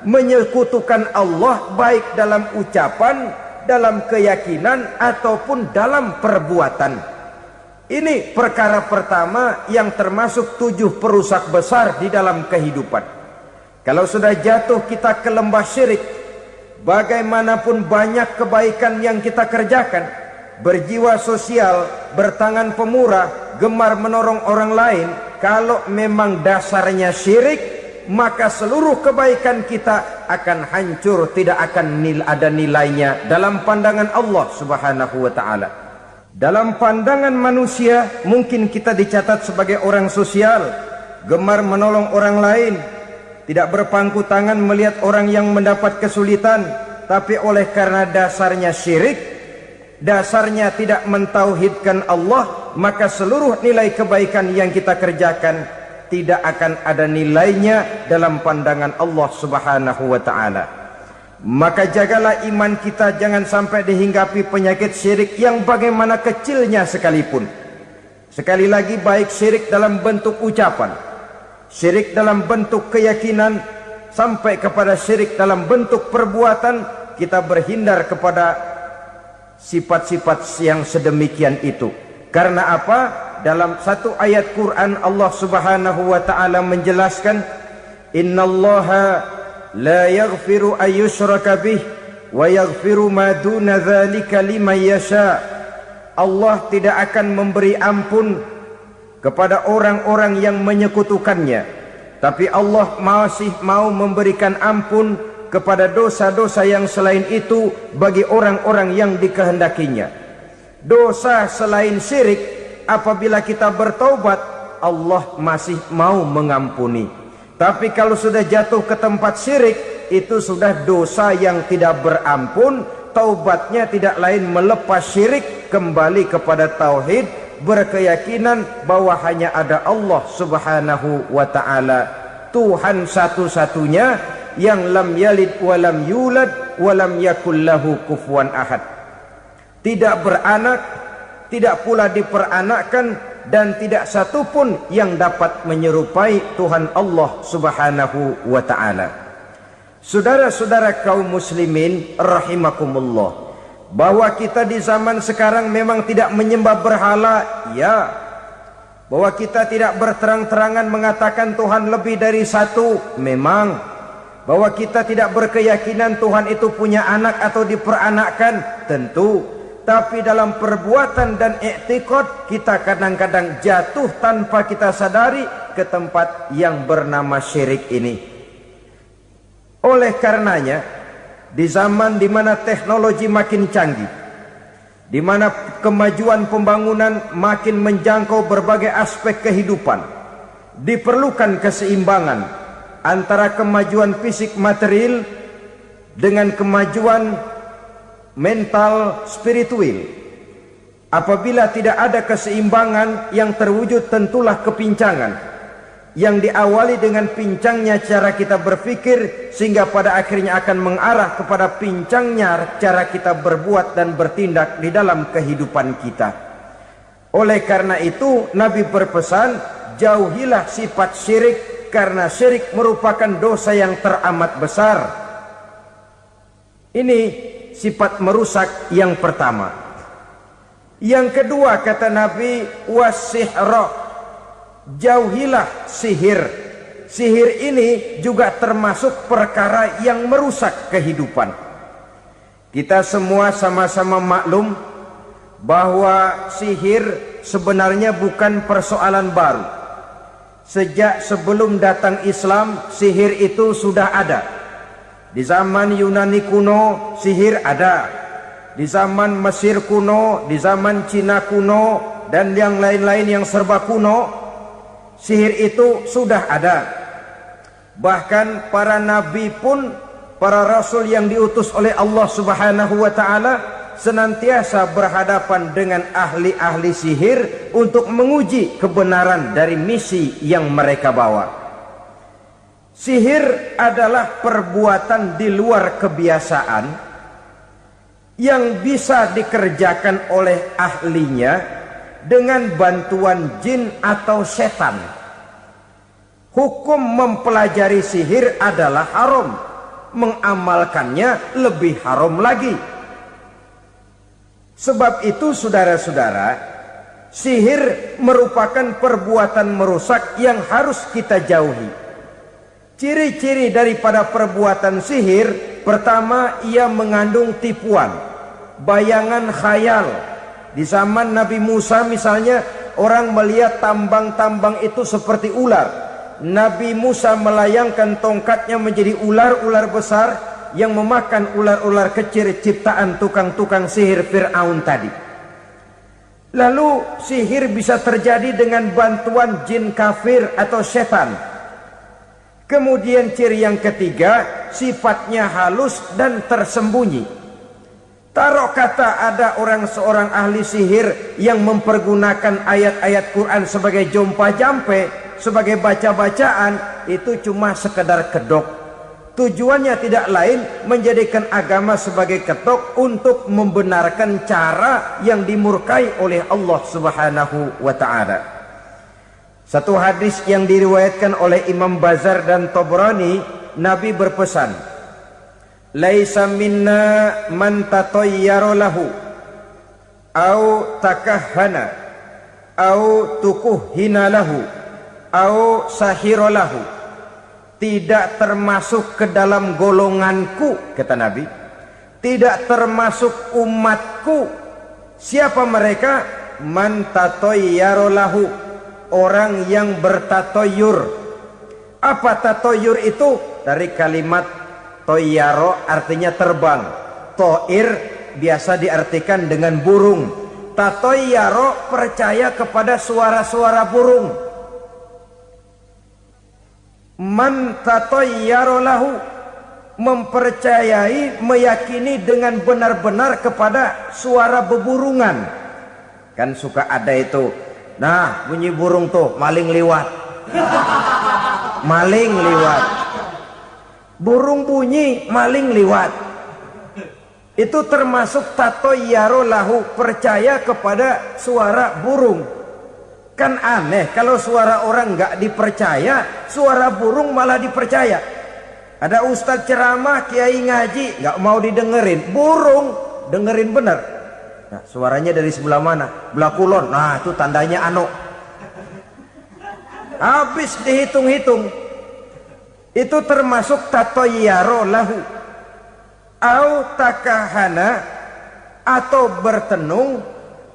Speaker 1: Menyekutukan Allah baik dalam ucapan, dalam keyakinan, ataupun dalam perbuatan. Ini perkara pertama yang termasuk 7 perusak besar di dalam kehidupan. Kalau sudah jatuh kita ke lembah syirik, bagaimanapun banyak kebaikan yang kita kerjakan, berjiwa sosial, bertangan pemurah, gemar menolong orang lain, kalau memang dasarnya syirik, maka seluruh kebaikan kita akan hancur, tidak akan ada nilainya dalam pandangan Allah Subhanahu wa ta'ala. Dalam pandangan manusia, mungkin kita dicatat sebagai orang sosial, gemar menolong orang lain, tidak berpangku tangan melihat orang yang mendapat kesulitan, tapi oleh karena dasarnya syirik, dasarnya tidak mentauhidkan Allah, maka seluruh nilai kebaikan yang kita kerjakan tidak akan ada nilainya dalam pandangan Allah Subhanahu wa ta'ala. Maka jagalah iman kita jangan sampai dihinggapi penyakit syirik yang bagaimana kecilnya sekalipun. Sekali lagi, baik syirik dalam bentuk ucapan, syirik dalam bentuk keyakinan, sampai kepada syirik dalam bentuk perbuatan, kita berhindar kepada sifat-sifat yang sedemikian itu. Karena apa? Dalam satu ayat Quran Allah Subhanahu wa ta'ala menjelaskan, innallaha la yaghfiru ayyushraka bih wa yaghfiru ma duna dzalika liman yasha. Allah tidak akan memberi ampun kepada orang-orang yang menyekutukannya, tapi Allah masih mau memberikan ampun kepada dosa-dosa yang selain itu bagi orang-orang yang dikehendakinya. Dosa selain syirik, apabila kita bertaubat, Allah masih mau mengampuni. Tapi kalau sudah jatuh ke tempat syirik, itu sudah dosa yang tidak berampun. Taubatnya tidak lain melepas syirik, kembali kepada tauhid, berkeyakinan bahwa hanya ada Allah Subhanahu wa ta'ala, Tuhan satu-satunya yang lam yalid walam yulad walam yakul lahu kufuwan ahad. Tidak beranak, tidak pula diperanakkan, dan tidak satupun yang dapat menyerupai Tuhan Allah Subhanahu wa ta'ala. Saudara-saudara kaum muslimin rahimakumullah, bahwa kita di zaman sekarang memang tidak menyembah berhala, ya. Bahwa kita tidak berterang-terangan mengatakan Tuhan lebih dari satu, memang. Bahwa kita tidak berkeyakinan Tuhan itu punya anak atau diperanakkan, tentu. Tapi dalam perbuatan dan i'tiqad, kita kadang-kadang jatuh tanpa kita sadari ke tempat yang bernama syirik ini. Oleh karenanya, di zaman di mana teknologi makin canggih, di mana kemajuan pembangunan makin menjangkau berbagai aspek kehidupan, diperlukan keseimbangan antara kemajuan fisik material dengan kemajuan mental spiritual. Apabila tidak ada keseimbangan, yang terwujud tentulah kepincangan, yang diawali dengan pincangnya cara kita berpikir, sehingga pada akhirnya akan mengarah kepada pincangnya cara kita berbuat dan bertindak di dalam kehidupan kita. Oleh karena itu Nabi berpesan, jauhilah sifat syirik, karena syirik merupakan dosa yang teramat besar. Ini sifat merusak yang pertama. Yang kedua, kata Nabi, wasihra, jauhilah sihir. Sihir ini juga termasuk perkara yang merusak kehidupan. Kita semua sama-sama maklum bahwa sihir sebenarnya bukan persoalan baru. Sejak sebelum datang Islam, sihir itu sudah ada. Di zaman Yunani kuno, sihir ada. Di zaman Mesir kuno, di zaman Cina kuno, dan yang lain-lain yang serba kuno, sihir itu sudah ada. Bahkan para nabi pun, para rasul yang diutus oleh Allah Subhanahu wa ta'ala, senantiasa berhadapan dengan ahli-ahli sihir untuk menguji kebenaran dari misi yang mereka bawa. Sihir adalah perbuatan di luar kebiasaan yang bisa dikerjakan oleh ahlinya dengan bantuan jin atau setan. Hukum mempelajari sihir adalah haram, mengamalkannya lebih haram lagi. Sebab itu saudara-saudara, sihir merupakan perbuatan merusak yang harus kita jauhi. Ciri-ciri daripada perbuatan sihir, pertama, ia mengandung tipuan, bayangan khayal. Di zaman Nabi Musa misalnya, orang melihat tambang-tambang itu seperti ular. Nabi Musa melayangkan tongkatnya menjadi ular-ular besar yang memakan ular-ular kecil ciptaan tukang-tukang sihir Fir'aun tadi. Lalu sihir bisa terjadi dengan bantuan jin kafir atau setan. Kemudian ciri yang ketiga, sifatnya halus dan tersembunyi. Taruh kata ada seorang ahli sihir yang mempergunakan ayat-ayat Quran sebagai jompa-jampe, sebagai baca-bacaan, itu cuma sekedar kedok. Tujuannya tidak lain menjadikan agama sebagai ketok untuk membenarkan cara yang dimurkai oleh Allah Subhanahu wa ta'ala. Satu hadis yang diriwayatkan oleh Imam Bazar dan Tabrani, Nabi berpesan, "Laisa minna man tatayyara lahu au takahhana au tukuhhina lahu au sahira lahu." Tidak termasuk ke dalam golonganku, kata Nabi. Tidak termasuk umatku. Siapa mereka? Man tatayyara lahu, orang yang bertatoyur. Apa tatoyur itu? Dari kalimat toyaro, artinya terbang. Toir biasa diartikan dengan burung. Tatoyaro percaya kepada suara-suara burung. Man tatayyara lahu, mempercayai, meyakini dengan benar-benar kepada suara beburungan. Kan suka ada itu, nah bunyi burung tuh, maling liwat. Maling liwat. Burung bunyi, maling liwat. Itu termasuk tatayyara lahu, percaya kepada suara burung. Kan aneh kalau suara orang nggak dipercaya, suara burung malah dipercaya. Ada ustadz ceramah, kiai ngaji, nggak mau didengerin, burung dengerin bener. Nah, suaranya dari sebelah mana? Belah kulon. Nah, itu tandanya anu. Habis dihitung-hitung, itu termasuk tatayyara lahu. Au takahana, atau bertenung,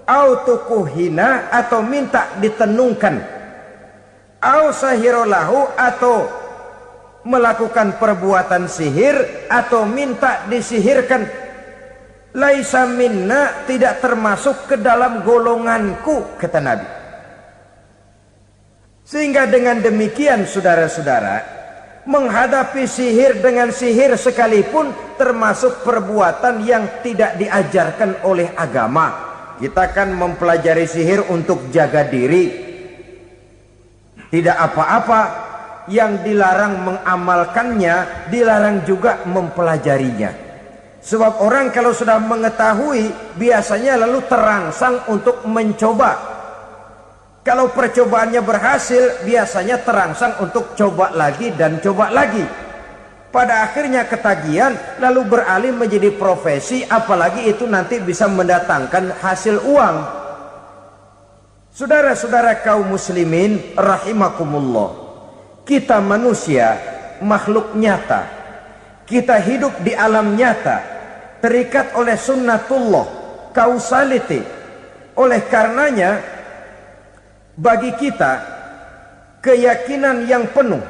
Speaker 1: au tukuhina, atau minta ditenungkan, au sahirolahu, atau melakukan perbuatan sihir, atau minta disihirkan. Laisa minna, tidak termasuk ke dalam golonganku, kata Nabi. Sehingga dengan demikian saudara-saudara, menghadapi sihir dengan sihir sekalipun termasuk perbuatan yang tidak diajarkan oleh agama. Kita kan mempelajari sihir untuk jaga diri, tidak apa-apa. Yang dilarang mengamalkannya, dilarang juga mempelajarinya. Sebab orang kalau sudah mengetahui, biasanya lalu terangsang untuk mencoba. Kalau percobaannya berhasil, biasanya terangsang untuk coba lagi dan coba lagi. Pada akhirnya ketagihan, lalu beralih menjadi profesi, apalagi itu nanti bisa mendatangkan hasil uang. Saudara-saudara kaum muslimin rahimakumullah, kita manusia makhluk nyata, kita hidup di alam nyata, terikat oleh sunnatullah, causality. Oleh karenanya bagi kita keyakinan yang penuh,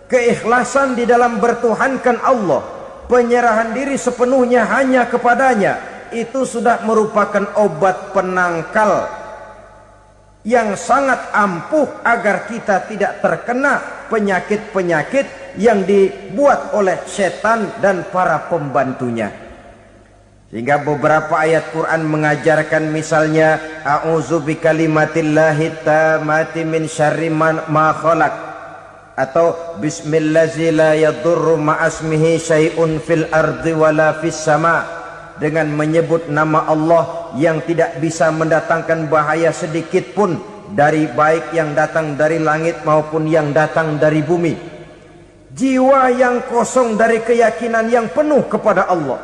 Speaker 1: keikhlasan di dalam bertuhankan Allah, penyerahan diri sepenuhnya hanya kepadanya, itu sudah merupakan obat penangkal yang sangat ampuh agar kita tidak terkena penyakit-penyakit yang dibuat oleh setan dan para pembantunya. Sehingga beberapa ayat Quran mengajarkan, misalnya a'udzu bikalimatillahi tammati min syarri ma khalaq, atau bismillazi la yadurru ma'asmihi syai'un fil ardi wala fis sama, dengan menyebut nama Allah yang tidak bisa mendatangkan bahaya sedikit pun, dari baik yang datang dari langit maupun yang datang dari bumi. Jiwa yang kosong dari keyakinan yang penuh kepada Allah,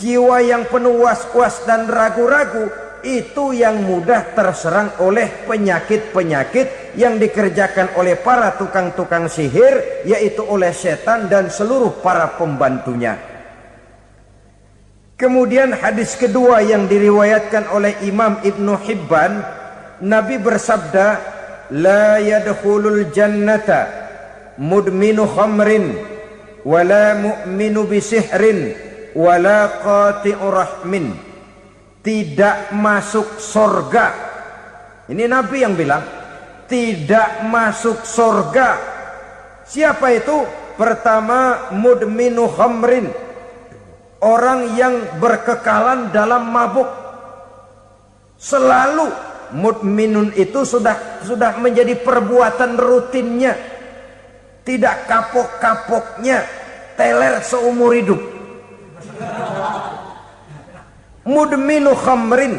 Speaker 1: jiwa yang penuh was-was dan ragu-ragu, itu yang mudah terserang oleh penyakit-penyakit yang dikerjakan oleh para tukang-tukang sihir, yaitu oleh setan dan seluruh para pembantunya. Kemudian hadis kedua yang diriwayatkan oleh Imam Ibnu Hibban, Nabi bersabda, la yadkhulul jannata mudminu khamrin wala mu'minu bisihrin wala qati'u rahmin. Tidak masuk surga. Ini Nabi yang bilang, tidak masuk surga. Siapa itu? pertama mudminu khamrin, orang yang berkekalan dalam mabuk. Selalu mudminun itu sudah menjadi perbuatan rutinnya, tidak kapok-kapoknya, teler seumur hidup. Mudminu khamrin,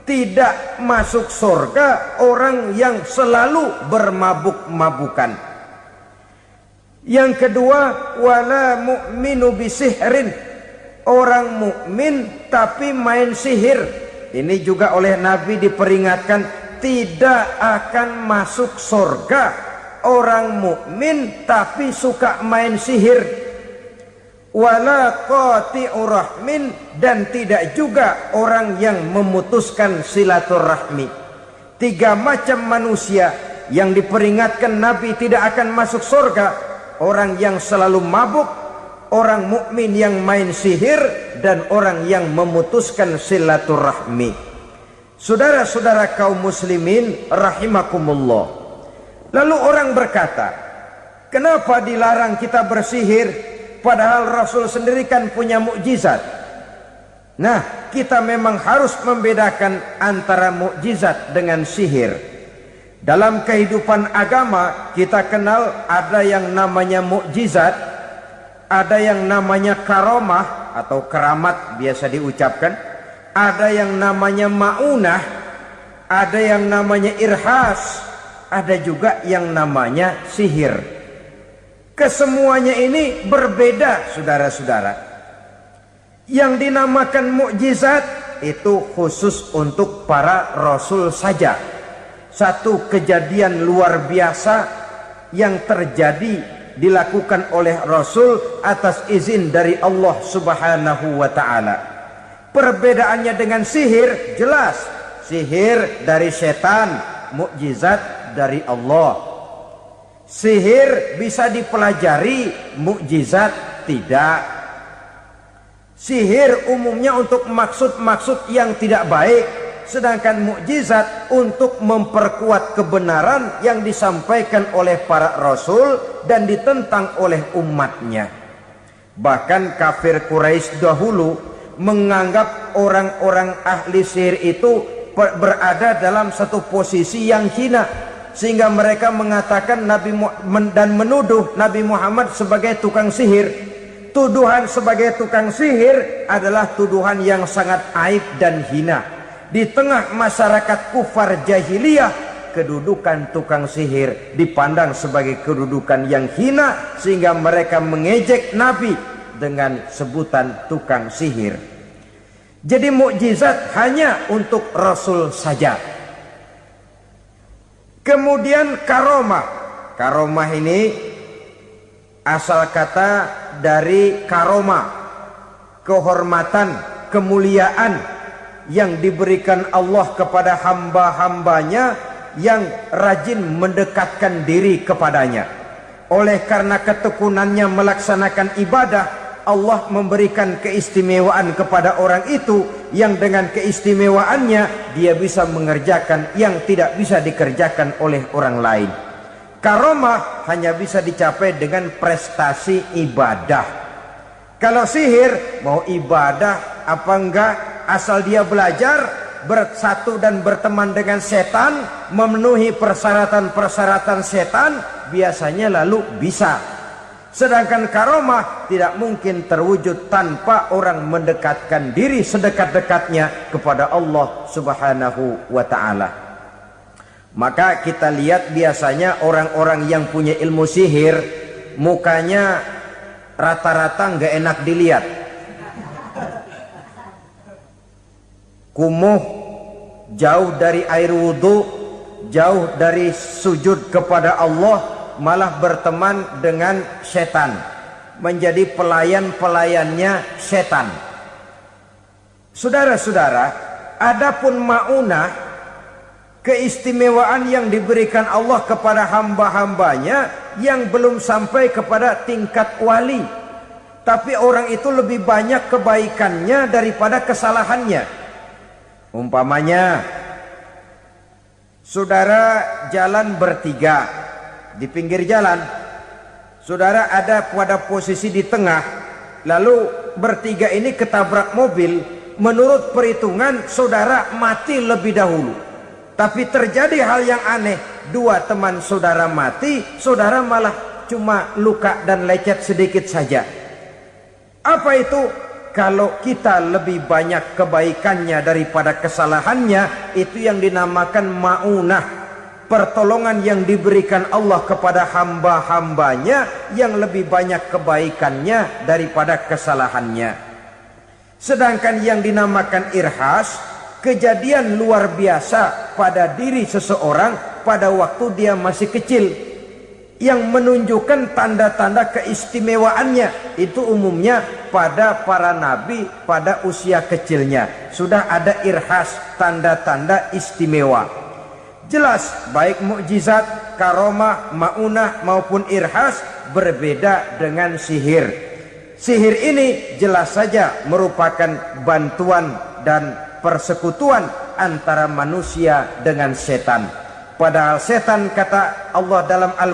Speaker 1: tidak masuk surga orang yang selalu bermabuk-mabukan. Yang kedua, wala mu'minu bisihrin, orang mukmin tapi main sihir. Ini juga oleh Nabi diperingatkan, tidak akan masuk surga orang mukmin tapi suka main sihir. Wala qati'ur rahmin, dan tidak juga orang yang memutuskan silaturahmi. 3 macam manusia yang diperingatkan Nabi tidak akan masuk surga: orang yang selalu mabuk, orang mukmin yang main sihir, dan orang yang memutuskan silaturahmi. Saudara-saudara kaum muslimin rahimakumullah. Lalu orang berkata, kenapa dilarang kita bersihir? Padahal Rasul sendiri kan punya mukjizat. Nah, kita memang harus membedakan antara mukjizat dengan sihir. Dalam kehidupan agama kita kenal ada yang namanya mukjizat, ada yang namanya karomah atau keramat biasa diucapkan, ada yang namanya maunah, ada yang namanya irhas, ada juga yang namanya sihir. Kesemuanya ini berbeda, saudara-saudara. Yang dinamakan mukjizat itu khusus untuk para rasul saja. Satu kejadian luar biasa yang terjadi dilakukan oleh rasul atas izin dari Allah Subhanahu wa taala. Perbedaannya dengan sihir jelas. Sihir dari setan, mukjizat dari Allah. Sihir bisa dipelajari, mukjizat tidak. Sihir umumnya untuk maksud-maksud yang tidak baik, sedangkan mukjizat untuk memperkuat kebenaran yang disampaikan oleh para rasul dan ditentang oleh umatnya. Bahkan kafir Quraisy dahulu menganggap orang-orang ahli sihir itu berada dalam satu posisi yang hina, sehingga mereka mengatakan dan menuduh Nabi Muhammad sebagai tukang sihir. Tuduhan sebagai tukang sihir adalah tuduhan yang sangat aib dan hina. Di tengah masyarakat kufar jahiliyah, kedudukan tukang sihir dipandang sebagai kedudukan yang hina, sehingga mereka mengejek Nabi dengan sebutan tukang sihir. Jadi mukjizat hanya untuk Rasul saja. Kemudian karomah. Karomah ini asal kata dari karomah, kehormatan, kemuliaan yang diberikan Allah kepada hamba-hambanya yang rajin mendekatkan diri kepadanya. Oleh karena ketekunannya melaksanakan ibadah, Allah memberikan keistimewaan kepada orang itu, yang dengan keistimewaannya dia bisa mengerjakan yang tidak bisa dikerjakan oleh orang lain. Karomah hanya bisa dicapai dengan prestasi ibadah. Kalau sihir, mau ibadah apa enggak, asal dia belajar, bersatu dan berteman dengan setan, memenuhi persyaratan-persyaratan setan, biasanya lalu bisa. Sedangkan karomah tidak mungkin terwujud tanpa orang mendekatkan diri sedekat-dekatnya kepada Allah Subhanahu wa ta'ala. Maka kita lihat biasanya orang-orang yang punya ilmu sihir, mukanya rata-rata nggak enak dilihat. Kumuh, jauh dari air wudhu, jauh dari sujud kepada Allah, malah berteman dengan setan, menjadi pelayan-pelayannya setan. Saudara-saudara, adapun maunah, keistimewaan yang diberikan Allah kepada hamba-hambanya yang belum sampai kepada tingkat wali, tapi orang itu lebih banyak kebaikannya daripada kesalahannya. Umpamanya, saudara jalan bertiga di pinggir jalan, saudara ada pada posisi di tengah, lalu bertiga ini ketabrak mobil. Menurut perhitungan saudara mati lebih dahulu, tapi terjadi hal yang aneh, dua teman saudara mati, saudara malah cuma luka dan lecet sedikit saja. Apa itu? Kalau kita lebih banyak kebaikannya daripada kesalahannya, itu yang dinamakan ma'unah, pertolongan yang diberikan Allah kepada hamba-hambanya yang lebih banyak kebaikannya daripada kesalahannya. Sedangkan yang dinamakan irhas, kejadian luar biasa pada diri seseorang pada waktu dia masih kecil, yang menunjukkan tanda-tanda keistimewaannya. Itu umumnya pada para nabi pada usia kecilnya sudah ada irhas, tanda-tanda istimewa. Jelas baik mukjizat, karomah, maunah maupun irhas berbeda dengan sihir. Sihir ini jelas saja merupakan bantuan dan persekutuan antara manusia dengan setan. Padahal setan, kata Allah dalam Al